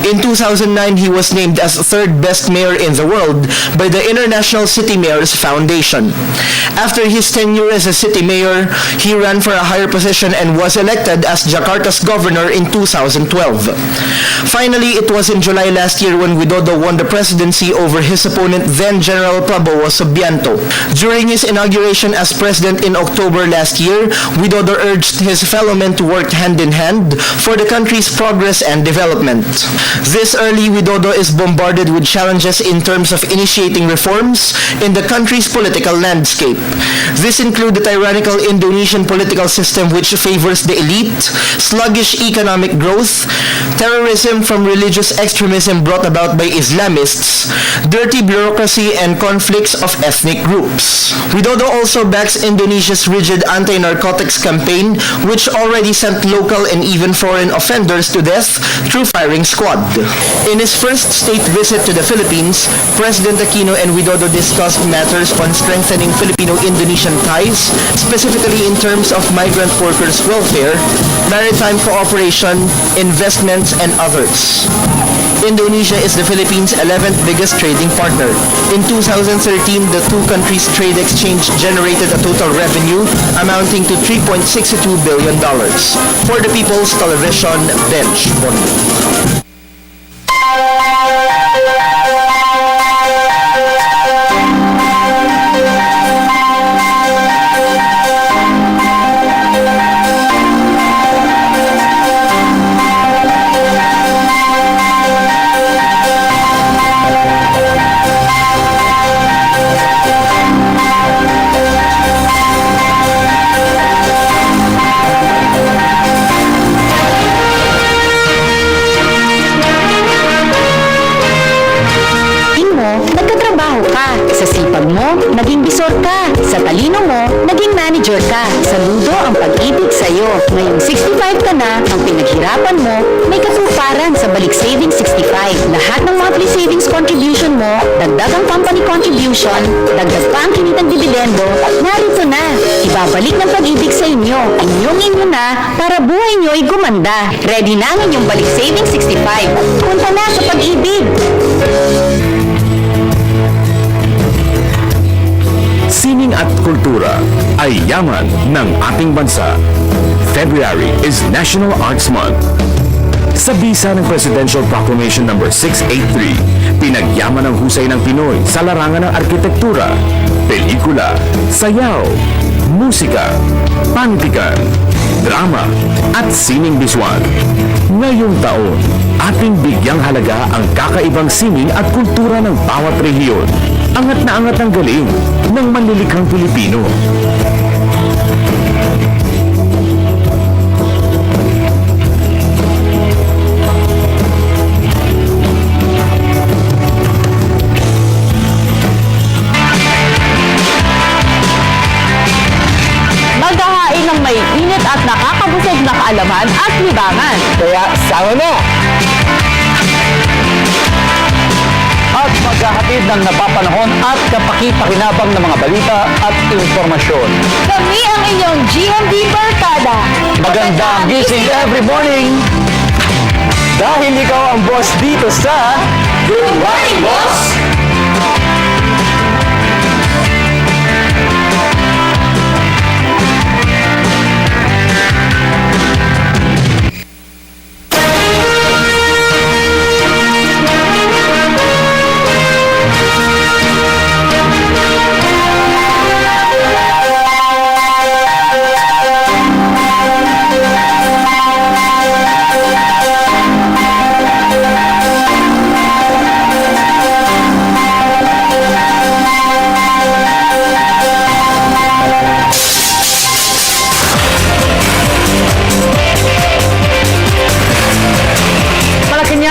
In 2009, he was named as 3rd best mayor in the world by the International City Mayors Foundation. After his tenure as a city mayor, he ran for a higher position and was elected as Jakarta's governor in 2012. Finally, it was in July last year when Widodo won the presidency over his opponent, then General Prabowo Subianto. During his inauguration as president in October last year, Widodo urged his fellow men to work hand in hand for the country's progress and development. This early, Widodo is bombarded with challenges in terms of initiating reforms in the country's political landscape. This include the tyrannical Indonesian political system which favors the elite, sluggish economic growth, terrorism from religious extremism brought about by Islamists, dirty bureaucracy, and conflicts of ethnic groups. Widodo also backs Indonesia's rigid anti-narcotics campaign, which already sent local and even foreign offenders to death through firing squad. In his first state visit to the Philippines, President Aquino and Widodo discussed matters on strengthening Filipino-Indonesian ties, specifically in terms of migrant workers' welfare, maritime cooperation, investments, and others. Indonesia is the Philippines' 11th biggest trading partner. In 2013, the two countries' trade exchange generated a total revenue amounting to $3.62 billion. For the People's Television, Bench Bondi. Sa sipag mo, naging bisor ka. Sa talino mo, naging manager ka. Sa ludo ang pag-ibig sa'yo. Ngayong 65 ka na, ang pinaghirapan mo, may katuparan sa Balik Savings 65. Lahat ng monthly savings contribution mo, dagdag ang company contribution, dagdag pa ang kinitang dividendo, narito na. Ibabalik ng pag-ibig sa inyo. Inyong-inyo na para buhay nyo'y gumanda. Ready na ang inyong Balik Savings 65. Punta na sa pag-ibig. Sining at kultura ay yaman ng ating bansa. February is National Arts Month. Sa bisa ng Presidential Proclamation No. 683, pinagyaman ang husay ng Pinoy sa larangan ng arkitektura, pelikula, sayaw, musika, panitikan, drama, at sining biswan. Ngayong taon, ating bigyang halaga ang kakaibang sining at kultura ng bawat rehiyon. Angat na angat ang galing ng manlilikhang Pilipino. Maghahain ng may init at nakakabusog na kaalaman at libangan. Kaya sama na! At maghahatid ng napapanahon at kapaki-pakinabang ng mga balita at informasyon. Kami ang inyong GMD Barkada. Magandang gising every morning! Dahil ikaw ang boss dito sa Good Morning, Boss!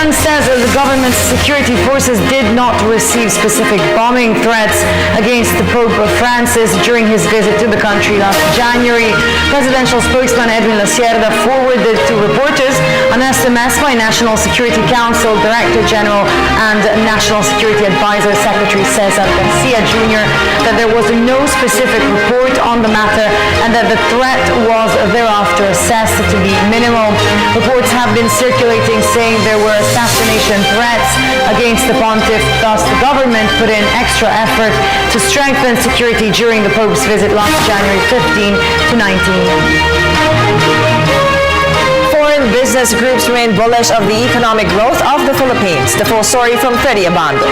Says that the government's security forces did not receive specific bombing threats against the Pope Francis during his visit to the country last January. Presidential spokesman Edwin La Sierra forwarded to reporters an SMS by National Security Council Director General and National Security Advisor Secretary Cesar Garcia Jr. that there was no specific report on the matter and that the threat was thereafter assessed to be minimal. Reports have been circulating saying there were assassination threats against the pontiff, thus the government put in extra effort to strengthen security during the Pope's visit last January 15 to 19. Foreign business groups remain bullish of the economic growth of the Philippines. The full story from Freddy Abando.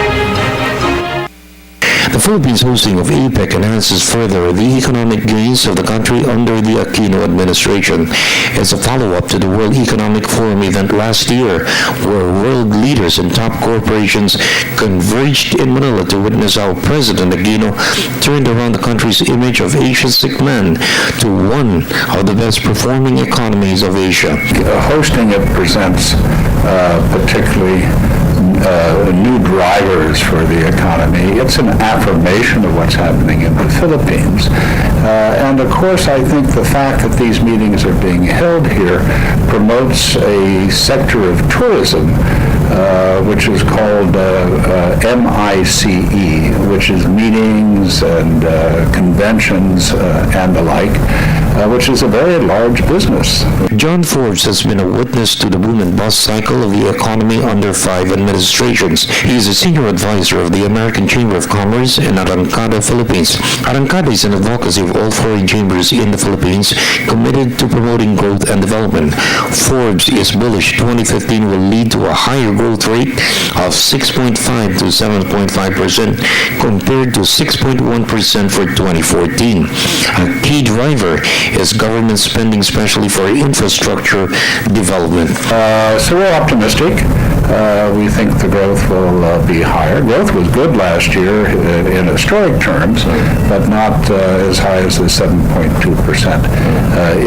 The Philippines hosting of APEC enhances further the economic gains of the country under the Aquino administration. It's a follow-up to the World Economic Forum event last year, where world leaders and top corporations converged in Manila to witness how President Aquino turned around the country's image of Asia's sick man to one of the best-performing economies of Asia. Hosting it presents particularly new drivers for the economy. It's an affirmation of what's happening in the Philippines. And of course, I think the fact that these meetings are being held here promotes a sector of tourism which is called MICE, which is meetings and conventions and the like. which is a very large business. John Forbes has been a witness to the boom and bust cycle of the economy under 5 administrations. He is a senior advisor of the American Chamber of Commerce in Arrancada, Philippines. Arrancada is an advocacy of all foreign chambers in the Philippines committed to promoting growth and development. Forbes is bullish 2015 will lead to a higher growth rate of 6.5 to 7.5% compared to 6.1% for 2014. A key driver is government spending, especially for infrastructure development. So we're optimistic. We think the growth will be higher. Growth was good last year in historic terms, but not as high as the 7.2%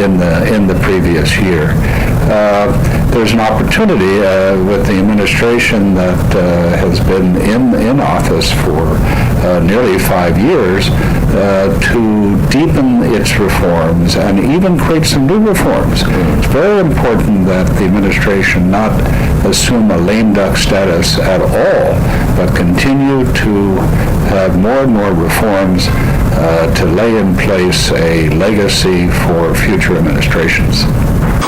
in the previous year. There's an opportunity with the administration that has been in office for nearly 5 years to deepen its reforms and even create some new reforms. It's very important that the administration not assume a lame duck status at all, but continue to have more and more reforms to lay in place a legacy for future administrations.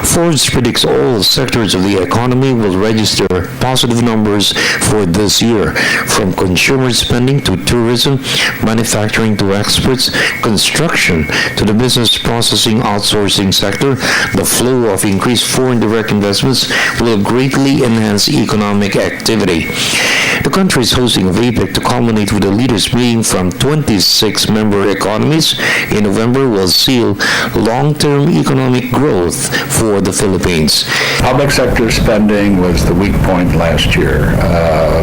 Forbes predicts all sectors of the economy will register positive numbers for this year, from consumer spending to tourism, manufacturing to exports, construction to the business processing outsourcing sector. The flow of increased foreign direct investments will greatly enhance economic activity. The country is hosting a APEC to culminate with the leaders meeting from 26 member economies. In November, will seal long-term economic growth for the Philippines. Public sector spending was the weak point last year.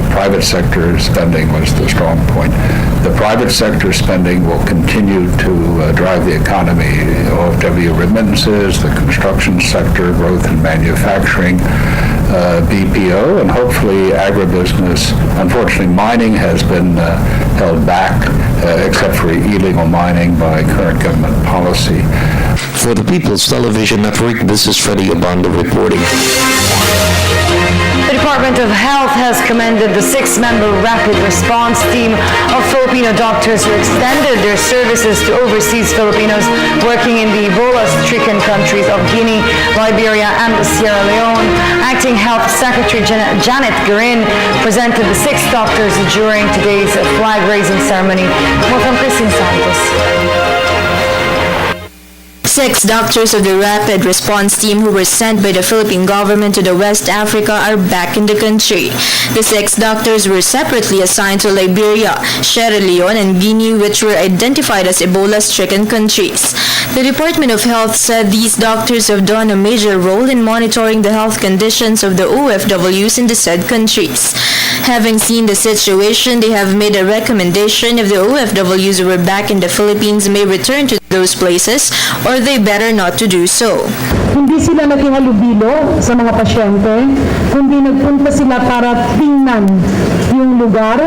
Private sector spending was the strong point. The private sector spending will continue to drive the economy. OFW remittances, the construction sector, growth in manufacturing, BPO, and hopefully agribusiness. Unfortunately, mining has been held back, except for illegal mining by current government policy. For the People's Television Network, this is Freddie Abando reporting. The Department of Health has commended the 6-member rapid response team of Filipino doctors who extended their services to overseas Filipinos working in the Ebola-stricken countries of Guinea, Liberia, and Sierra Leone. Acting Health Secretary Janet Guerin presented the 6 doctors during today's flag-raising ceremony. More from Christine Santos. 6 doctors of the rapid response team who were sent by the Philippine government to the West Africa are back in the country. The 6 doctors were separately assigned to Liberia, Sierra Leone, and Guinea, which were identified as Ebola-stricken countries. The Department of Health said these doctors have done a major role in monitoring the health conditions of the OFWs in the said countries. Having seen the situation, they have made a recommendation if the OFWs who were back in the Philippines may return to those places, or they better not to do so. Hindi sila nakihalubilo sa mga pasyente, kundi nagpunta sila para tingnan yung lugar,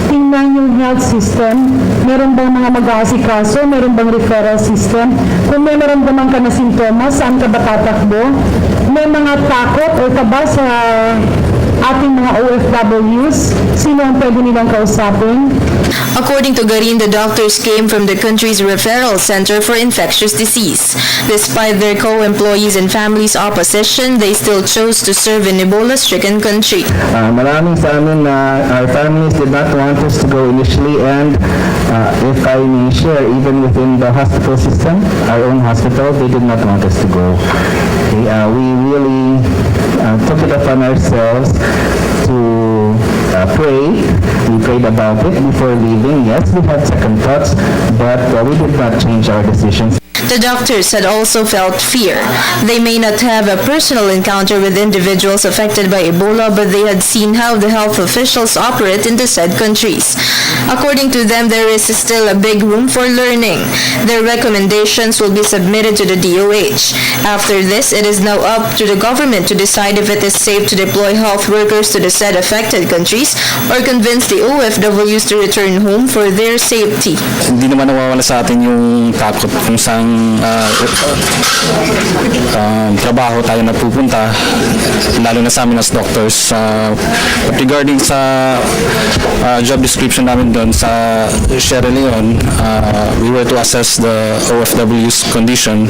tingnan yung health system, meron bang mga mag-aasikaso, meron bang referral system, kung may maramdaman ka na sintomas, saan ka ba tatakbo, may mga takot o kaba sa ating mga OFWs, sino ang pwede nilang kausapin? According to Garin, the doctors came from the country's referral center for infectious disease. Despite their co-employees and families' opposition, they still chose to serve in Ebola-stricken country. Maraming sa amin na our families did not want us to go initially, and if I may share, even within the hospital system, our own hospital, they did not want us to go. We really took it upon ourselves to pray. We prayed about it before leaving. Yes, we had second thoughts, but we did not change our decisions. The doctors had also felt fear. They may not have a personal encounter with individuals affected by Ebola, but they had seen how the health officials operate in the said countries. According to them, there is still a big room for learning. Their recommendations will be submitted to the DOH. After this, it is now up to the government to decide if it is safe to deploy health workers to the said affected countries or convince the OFWs to return home for their safety. Hindi naman nawawala sa atin yung takot kung saan trabaho tayo napupunta, lalo na sa amin as doctors. But regarding sa job description namin doon sa Sierra Leone, we were to assess the OFW's condition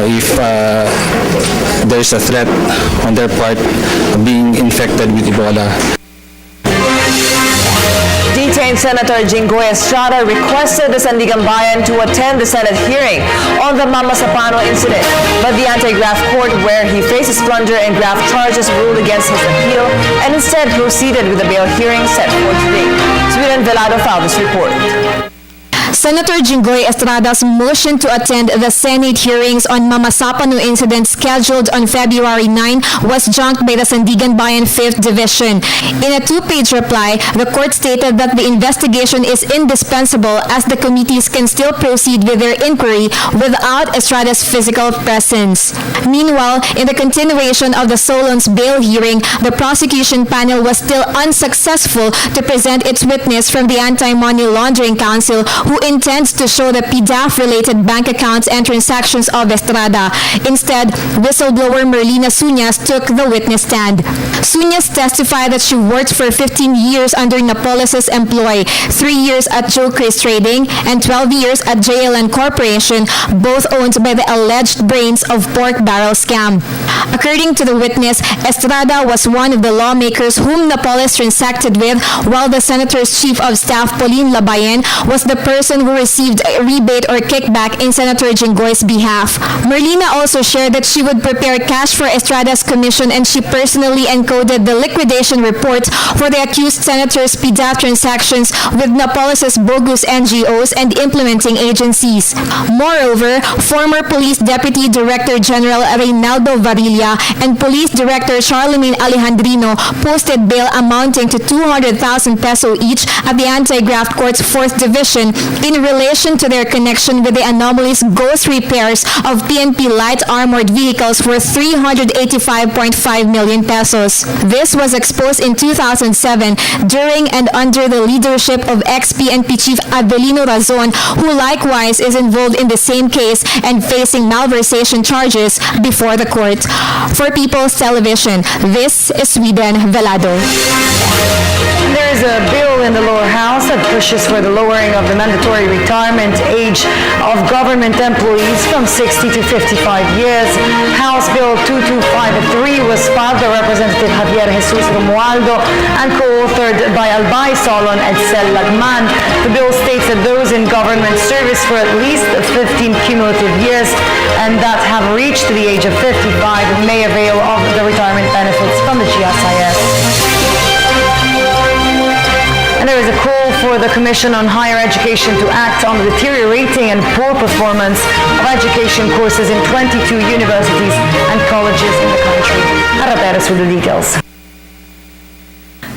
if there is a threat on their part of being infected with Ebola. Detained Senator Jinggoy Estrada requested the Sandigan Bayan to attend the Senate hearing on the Mama Sapano incident, but the anti-graft court, where he faces plunder and graft charges, ruled against his appeal and instead proceeded with the bail hearing set for today. Sweden Velado filed this report. Senator Jinggoy Estrada's motion to attend the Senate hearings on Mama Sapano incident scheduled on February 9 was junked by the Sandigan Bayan 5th Division. In a two-page reply, the court stated that the investigation is indispensable as the committees can still proceed with their inquiry without Estrada's physical presence. Meanwhile, in the continuation of the Solon's bail hearing, the prosecution panel was still unsuccessful to present its witness from the Anti-Money Laundering Council, who intends to show the PDAF-related bank accounts and transactions of Estrada. Instead, whistleblower Merlina Suñas took the witness stand. Suñas testified that she worked for 15 years under Napoles' employ, 3 years at Joe Chris Trading, and 12 years at JLN Corporation, both owned by the alleged brains of pork barrel scam. According to the witness, Estrada was one of the lawmakers whom Napoles transacted with, while the senator's chief of staff, Pauline Labayen, was the person who received a rebate or kickback in Senator Jinggoy's behalf. Merlina also shared that she would prepare cash for Estrada's commission, and she personally encoded the liquidation report for the accused senator's PDAF transactions with Napoles' bogus NGOs and implementing agencies. Moreover, former Police Deputy Director General Reynaldo Varilla and Police Director Charlemagne Alejandrino posted bail amounting to 200,000 peso each at the Anti-Graft Court's 4th Division in relation to their connection with the anomalous ghost repairs of PNP light armored vehicles worth 385.5 million pesos. This was exposed in 2007 during and under the leadership of ex-PNP Chief Adelino Razon, who likewise is involved in the same case and facing malversation charges before the court. For People's Television, this is Sweden Velado. There is a bill in the lower house that pushes for the lowering of the mandatory retirement age of government employees from 60 to 55 years. House Bill 2253 was filed by Representative Javier Jesus Romualdo and co-authored by Albay Solon and Cel Lagman. The bill states that those in government service for at least 15 cumulative years and that have reached the age of 55 may avail of the retirement benefits from the GSIS. And there is a call for the Commission on Higher Education to act on the deteriorating and poor performance of education courses in 22 universities and colleges in the country. Araperes with the details.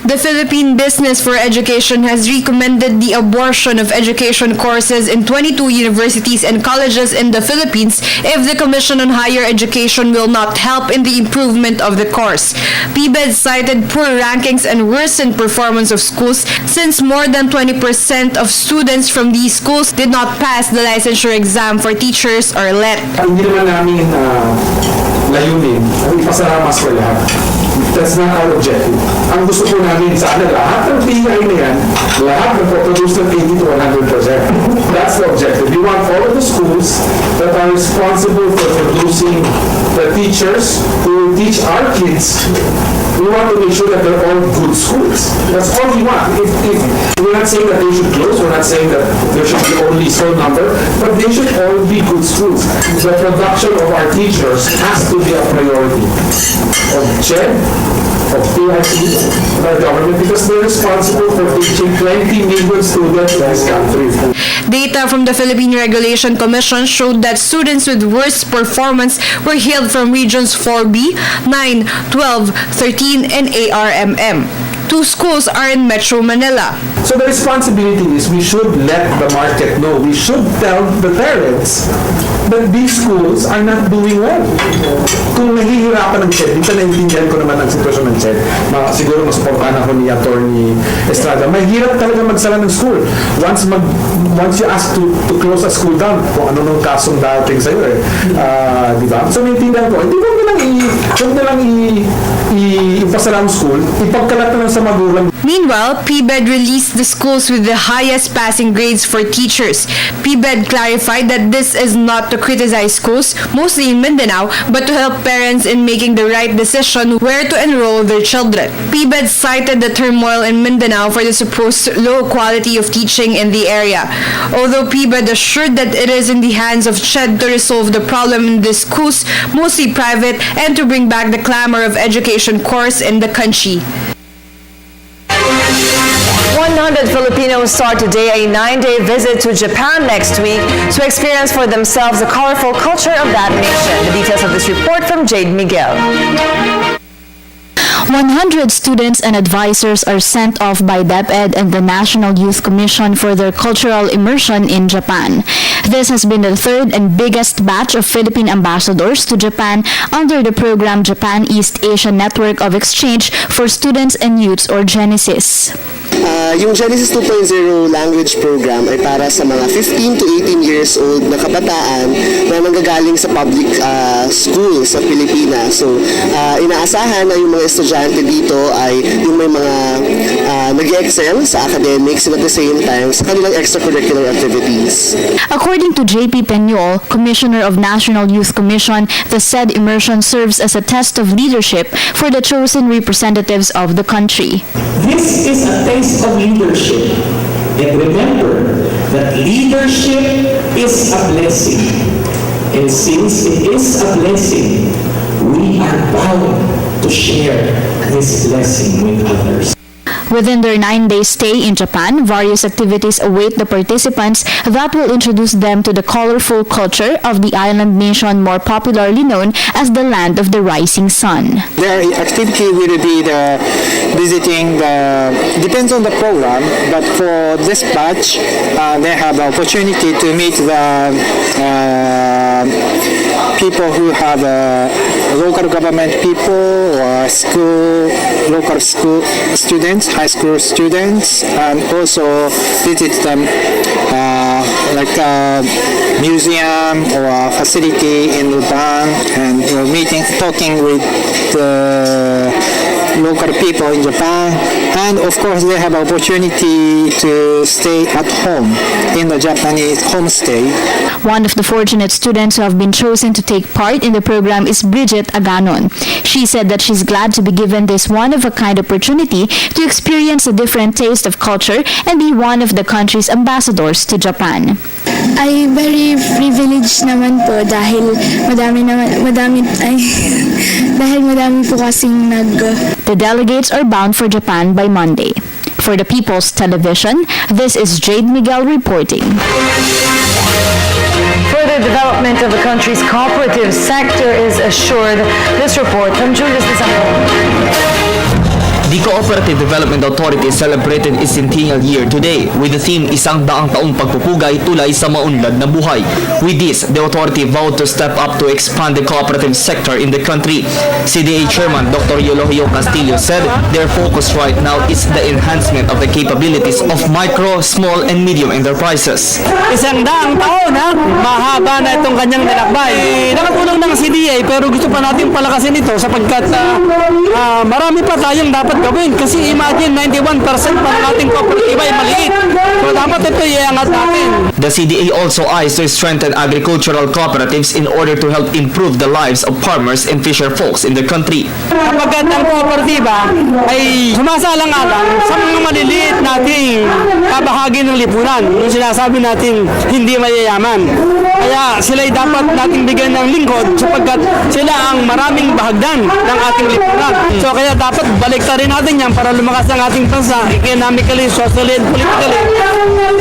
The Philippine Business for Education has recommended the abortion of education courses in 22 universities and colleges in the Philippines if the Commission on Higher Education will not help in the improvement of the course. PBED cited poor rankings and worsened performance of schools since more than 20% of students from these schools did not pass the licensure exam for teachers or LET. Hindi naman namin layunin ang ipasara mas for lahat. That's not our objective. Ang gusto po namin sana lahat ng PI na yan, lahat nagpo-produce ng 80 to 100%. That's the objective. We want all of the schools that are responsible for producing the teachers who teach our kids. We want to make sure that they're all good schools. That's all we want. If we're not saying that they should close, we're not saying that there should be only some number, but they should all be good schools. The production of our teachers has to be a priority of CHED, of PIC, of our government, because they're responsible for teaching 20 million students in this country. Data from the Philippine Regulation Commission showed that students with worst performance were hailed from regions 4B, 9, 12, 13, and ARMM. 2 schools are in Metro Manila. So the responsibility is we should let the market know. We should tell the parents that these schools are not doing well. Kung nahihirapan ng CHED, dito naiintindihan ko naman ang sitwasyon ng CHED, siguro masuportahan ako ni Attorney Estrada, mahirap talaga magsara ng school. Once you ask to close a school down, kung ano nung kasong dating sa'yo di ba? So naiintindihan ko, hindi mo lang ipasara ang school, ipagkalat na lang sa magulang. Meanwhile, PBED released the schools with the highest passing grades for teachers. PBED clarified that this is not to criticize schools, mostly in Mindanao, but to help parents in making the right decision where to enroll their children. PBED cited the turmoil in Mindanao for the supposed low quality of teaching in the area. Although PBED assured that it is in the hands of CHED to resolve the problem in these schools, mostly private, and to bring back the clamor of education course in the country. 100 Filipinos start today a 9-day visit to Japan next week to experience for themselves the colorful culture of that nation. The details of this report from Jade Miguel. 100 students and advisors are sent off by DepEd and the National Youth Commission for their cultural immersion in Japan. This has been the third and biggest batch of Philippine ambassadors to Japan under the program Japan East Asia Network of Exchange for Students and Youths, or Genesis. Yung Genesis 2.0 language program ay para sa mga 15 to 18 years old na kabataan na nanggagaling sa public school sa Pilipinas. So, inaasahan na yung mga estudyante dito ay yung may mga nag-excel sa academics and at the same time sa kanilang extracurricular activities. According to J.P. Peñol, Commissioner of National Youth Commission, the said immersion serves as a test of leadership for the chosen representatives of the country. This is a taste of leadership. And remember that leadership is a blessing. And since it is a blessing, we are bound to share this blessing with others. Within their 9-day stay in Japan, various activities await the participants that will introduce them to the colorful culture of the island nation more popularly known as the land of the rising sun. Their activity will be visiting depends on the program, but for this batch, they have the opportunity to meet the people who have local government people or local school students, high school students, and also visit them like a museum or a facility in Lubang, and talking with the local people in Japan, and of course they have opportunity to stay at home in the Japanese homestay. One of the fortunate students who have been chosen to take part in the program is Bridget Aganon. She said that she's glad to be given this one-of-a-kind opportunity to experience a different taste of culture and be one of the country's ambassadors to Japan. Ay very privileged naman po dahil madami po kasing The delegates are bound for Japan by Monday. For the People's Television, this is Jade Miguel reporting. Further development of the country's cooperative sector is assured. This report from Julius Desampo. The Cooperative Development Authority celebrated its centennial year today with the theme Isang Daang Taong Pagpupugay Tulay sa Maunlad na Buhay. With this, the authority vowed to step up to expand the cooperative sector in the country. CDA Chairman Dr. Eulogio Castillo said their focus right now is the enhancement of the capabilities of micro, small, and medium enterprises. Isang daang taon, mahaba na itong kanyang nilakbay. Nakatulong ng CDA pero gusto pa natin palakasin ito sapagkat marami pa tayong dapat gawin. Kasi imagine, 91% pa ng ating kooperatiba ay maliit. So dapat ito iangat natin. The CDA also eyes to strengthen agricultural cooperatives in order to help improve the lives of farmers and fisher folks in the country. Kapag ang kooperatiba ay sumasalang-alang sa mga maliliit nating kabahagi ng lipunan, yung sinasabi natin hindi mayayaman. Kaya sila'y dapat nating bigyan ng lingkod sapagkat sila ang maraming bahagdan ng ating lipunan. So kaya dapat baliktarin natin yan para lumakas ang ating bansa, economically, socially, and politically.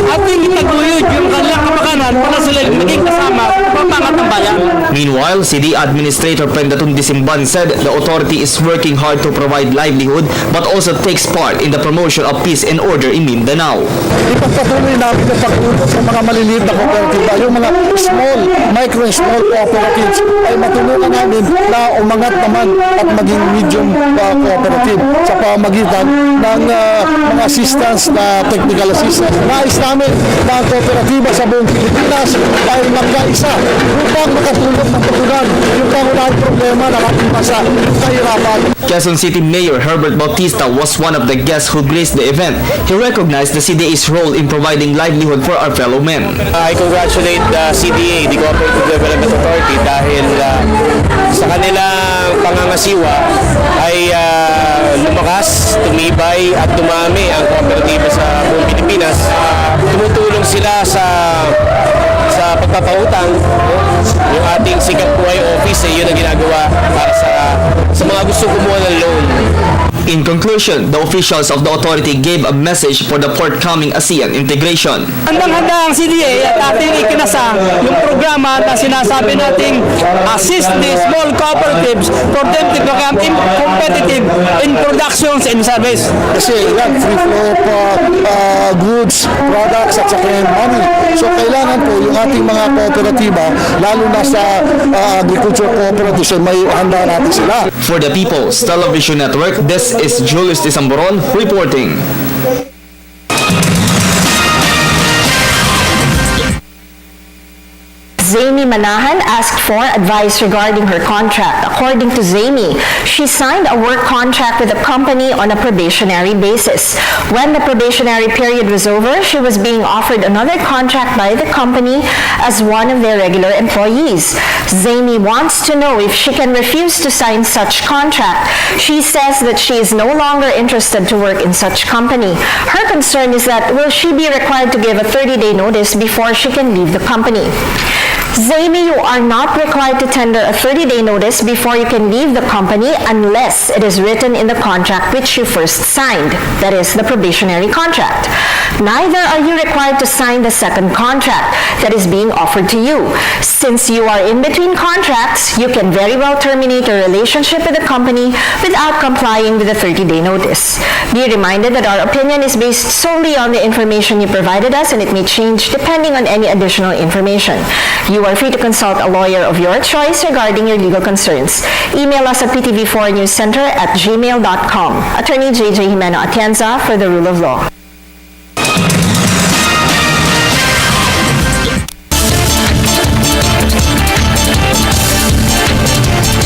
Ating itaguyod yung kanilang kapakanan para sila maging kasama sa pampangat ng bayan. Meanwhile, CD Administrator Pendatun Disimban said the authority is working hard to provide livelihood but also takes part in the promotion of peace and order in Mindanao. Ipagpatuloy namin ang pagtulong sa mga maliliit na kooperatiba, yung mga micro and small cooperatives ay matulungan namin na umangat naman at maging medium cooperative sa pamamagitan ng mga assistance na technical assistance. Nais namin na ang kooperatiba sa buong Pilipinas ay magkaisa upang makatulong ng patulan yung pangunahing problema ng ating bansa, kahirapan. Quezon City Mayor Herbert Bautista was one of the guests who graced the event. He recognized the CDA's role in providing livelihood for our fellow men. I congratulate the CDA, the Cooperative Development Authority, dahil sa kanilang pangangasiwa ay lumakas, tumibay at dumami ang kooperatiba sa buong Pilipinas. Tumutulong sila sa pagpapautang. Yung ating Sikat Buhay Office, yun ang ginagawa para sa mga gusto kumuha ng loan. In conclusion, the officials of the authority gave a message for the forthcoming ASEAN integration. Handang-handa ang CDA at ating ikinasa yung programa na sinasabi nating assist the small cooperatives for them to become competitive in productions and service. Kasi yan, free flow of goods, products at saka money. So kailangan po yung ating mga kooperatiba, lalo na sa agriculture cooperatives, may handa natin sila. For the People's Television Network, this is Julius Tisamboron reporting. Zamy Manahan asked for advice regarding her contract. According to Zamy, she signed a work contract with a company on a probationary basis. When the probationary period was over, she was being offered another contract by the company as one of their regular employees. Zamy wants to know if she can refuse to sign such contract. She says that she is no longer interested to work in such company. Her concern is that will she be required to give a 30-day notice before she can leave the company. Zamy, you are not required to tender a 30-day notice before you can leave the company unless it is written in the contract which you first signed, that is, the probationary contract. Neither are you required to sign the second contract that is being offered to you. Since you are in between contracts, you can very well terminate your relationship with the company without complying with the 30-day notice. Be reminded that our opinion is based solely on the information you provided us, and it may change depending on any additional information. You are free to consult a lawyer of your choice regarding your legal concerns. Email us at ptv4newscenter@gmail.com. Attorney JJ Jimeno Atienza for the Rule of Law.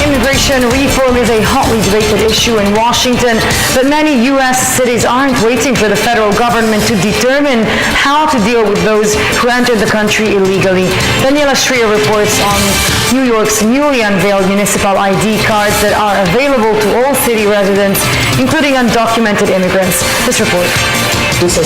Immigration reform is a hotly debated issue in Washington, but many U.S. cities aren't waiting for the federal government to determine how to deal with those who entered the country illegally. Daniela Stria reports on New York's newly unveiled municipal ID cards that are available to all city residents, including undocumented immigrants. This report. At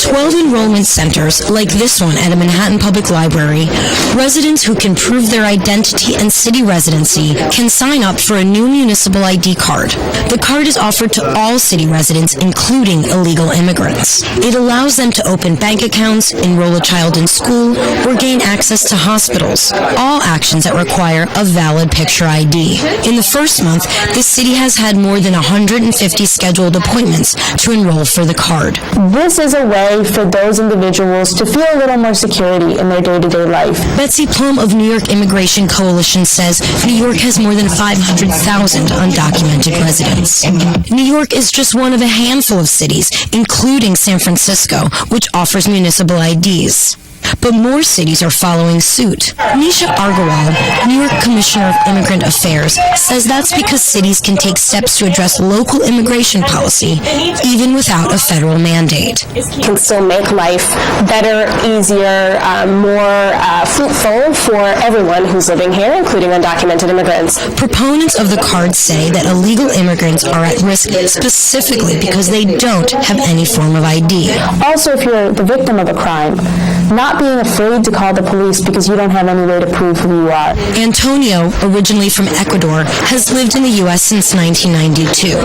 12 enrollment centers, like this one at a Manhattan Public Library, residents who can prove their identity and city residency can sign up for a new municipal ID card. The card is offered to all city residents, including illegal immigrants. It allows them to open bank accounts, enroll a child in school, or gain access to hospitals, all actions that require a valid picture ID. In the first month, the city has had more than 150 scheduled appointments to enroll for the card. This is a way for those individuals to feel a little more security in their day-to-day life. Betsy Plum of New York Immigration Coalition says New York has more than 500,000 undocumented residents. New York is just one of a handful of cities, including San Francisco, which offers municipal IDs. But more cities are following suit. Nisha Argawal, New York Commissioner of Immigrant Affairs, says that's because cities can take steps to address local immigration policy, even without a federal mandate. Can still make life better, easier, more fruitful for everyone who's living here, including undocumented immigrants. Proponents of the card say that illegal immigrants are at risk specifically because they don't have any form of ID. Also, if you're the victim of a crime, not not being afraid to call the police because you don't have any way to prove who you are. Antonio, originally from Ecuador, has lived in the U.S. since 1992.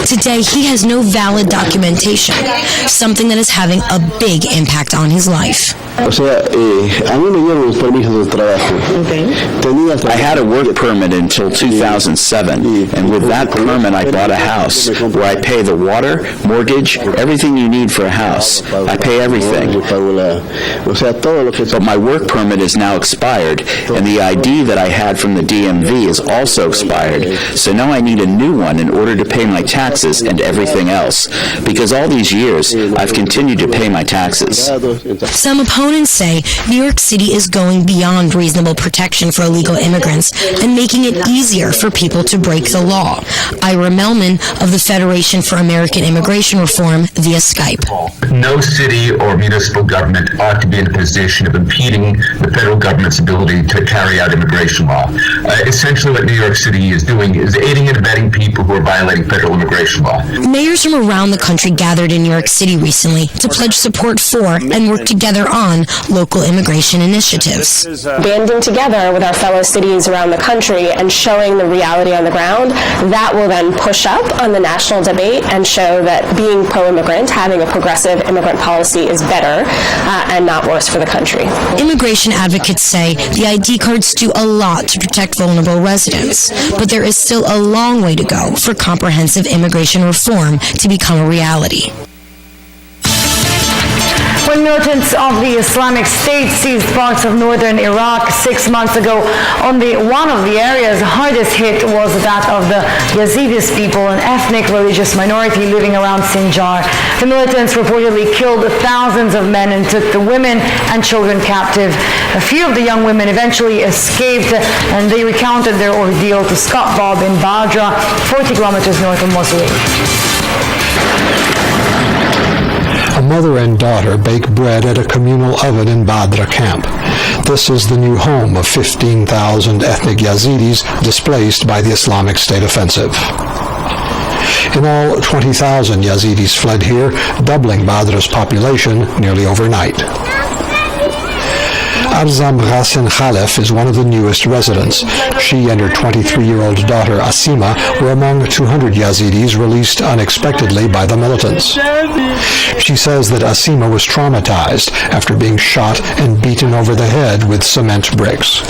Today, he has no valid documentation, something that is having a big impact on his life. O sea, a mí me dieron los permisos de trabajo. I had a work permit until 2007, and with that permit I bought a house where I pay the water, mortgage, everything you need for a house. I pay everything. But my work permit is now expired, and the ID that I had from the DMV is also expired, so now I need a new one in order to pay my taxes and everything else, because all these years I've continued to pay my taxes. Some opponents say New York City is going beyond reasonable protection for illegal immigrants and making it easier for people to break the law. Ira Melman of the Federation for American Immigration Reform via Skype. No city or municipal government ought to be in a position of impeding the federal government's ability to carry out immigration law. Essentially what New York City is doing is aiding and abetting people who are violating federal immigration law. Mayors from around the country gathered in New York City recently to pledge support for and work together on local immigration initiatives. Banding together with our fellow cities around the country and showing the reality on the ground, that will then push up on the national debate and show that being pro-immigrant, having a progressive immigrant policy is better and not worse for the country. Immigration advocates say the ID cards do a lot to protect vulnerable residents, but there is still a long way to go for comprehensive immigration reform to become a reality. When militants of the Islamic State seized parts of northern Iraq 6 months ago, one of the areas hardest hit was that of the Yazidis people, an ethnic religious minority living around Sinjar. The militants reportedly killed thousands of men and took the women and children captive. A few of the young women eventually escaped, and they recounted their ordeal to Scott Bob in Badra, 40 kilometers north of Mosul. A mother and daughter bake bread at a communal oven in Badra camp. This is the new home of 15,000 ethnic Yazidis displaced by the Islamic State offensive. In all, 20,000 Yazidis fled here, doubling Badra's population nearly overnight. Arzam Ghassan Khalef is one of the newest residents. She and her 23-year-old daughter Asima were among 200 Yazidis released unexpectedly by the militants. She says that Asima was traumatized after being shot and beaten over the head with cement bricks.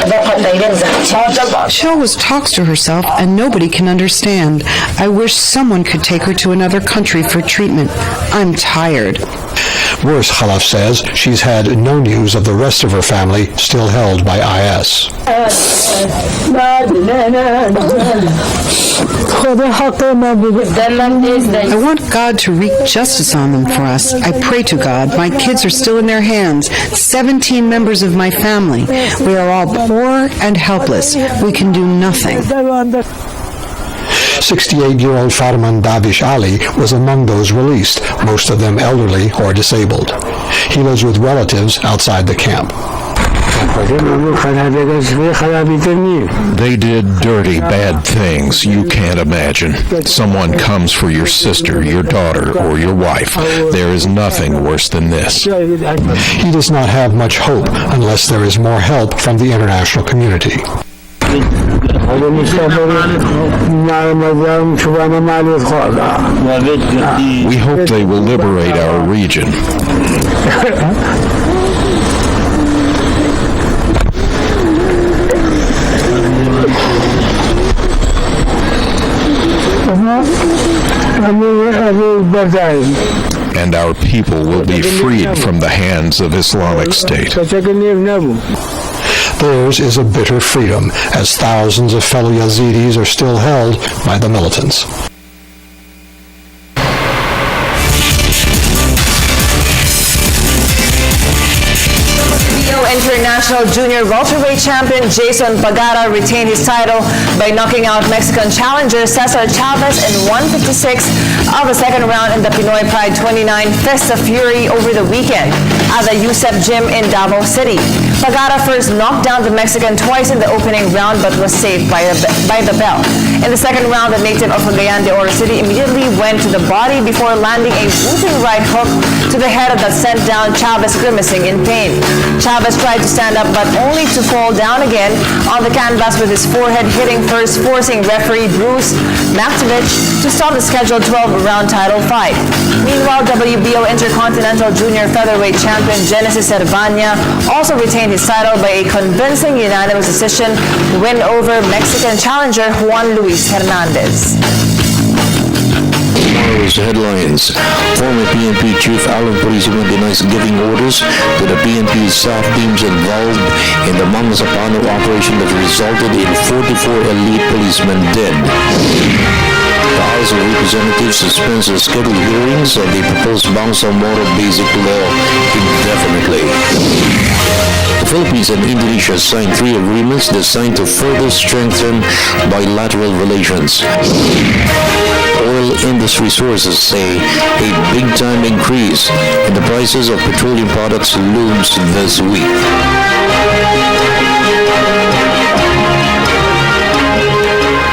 She always talks to herself and nobody can understand. I wish someone could take her to another country for treatment. I'm tired. Worse, Khalaf says, she's had no news of the rest of her family still held by IS. I want God to wreak justice on them for us. I pray to God. My kids are still in their hands. 17 members of my family. We are all poor and helpless. We can do nothing. 68-year-old Farman Davish Ali was among those released, most of them elderly or disabled. He lives with relatives outside the camp. They did dirty, bad things you can't imagine. Someone comes for your sister, your daughter, or your wife. There is nothing worse than this. He does not have much hope unless there is more help from the international community. We hope they will liberate our region. And our people will be freed from the hands of Islamic State. Theirs is a bitter freedom, as thousands of fellow Yazidis are still held by the militants. International Junior welterweight champion Jason Bagara retained his title by knocking out Mexican challenger Cesar Chavez in 156 of the second round in the Pinoy Pride 29 Festa Fury over the weekend at the USEP Gym in Davao City. Bagara first knocked down the Mexican twice in the opening round but was saved by the bell. In the second round, the native of Cagayan de Oro City immediately went to the body before landing a whooping right hook to the head that sent down Chavez grimacing in pain. Chavez tried to stand up but only to fall down again on the canvas with his forehead hitting first, forcing referee Bruce Maktovich to stop the scheduled 12-round title fight. Meanwhile, WBO Intercontinental Junior Featherweight Champion Genesis Cervania also retained his title by a convincing unanimous decision win over Mexican challenger Juan Luis Hernandez. Tomorrow's headlines. Former PNP Chief Alan Purisima denies giving orders to the PNP staff teams involved in the Mama Sapano operation that resulted in 44 elite policemen dead. The House of Representatives suspends the scheduled hearings of the proposed Bangsamoro Basic Law indefinitely. The Philippines and Indonesia signed 3 agreements designed to further strengthen bilateral relations. Oil industry sources say a big-time increase in the prices of petroleum products looms this week.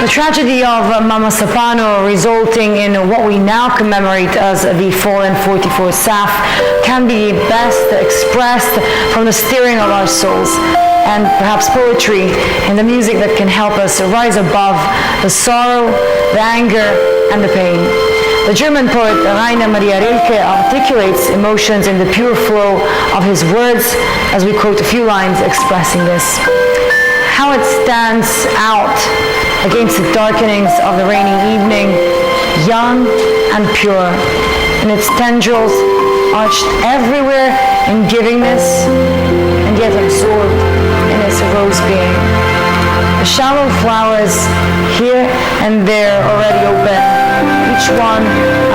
The tragedy of Mama Sapano, resulting in what we now commemorate as the fallen 44 staff, can be best expressed from the stirring of our souls and perhaps poetry and the music that can help us rise above the sorrow, the anger, and the pain. The German poet Rainer Maria Rilke articulates emotions in the pure flow of his words as we quote a few lines expressing this. How it stands out against the darkenings of the rainy evening, young and pure, and its tendrils arched everywhere in givingness, and yet absorbed in its rose being. The shallow flowers here and there already open, each one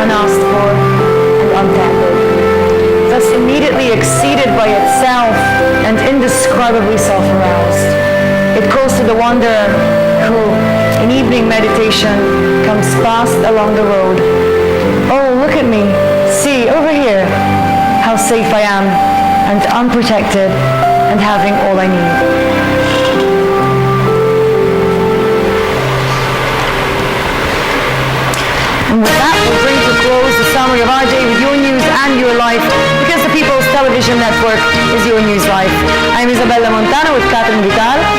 unasked for and untended, thus immediately exceeded by itself and indescribably self-aroused. It calls to the wanderer who, in evening meditation, comes fast along the road. Oh, look at me. See, over here, how safe I am, and unprotected, and having all I need. And with that, we'll bring to close the summary of our day with your news and your life, because the People's Television Network is your news life. I'm Isabella Montano with Catherine Vital.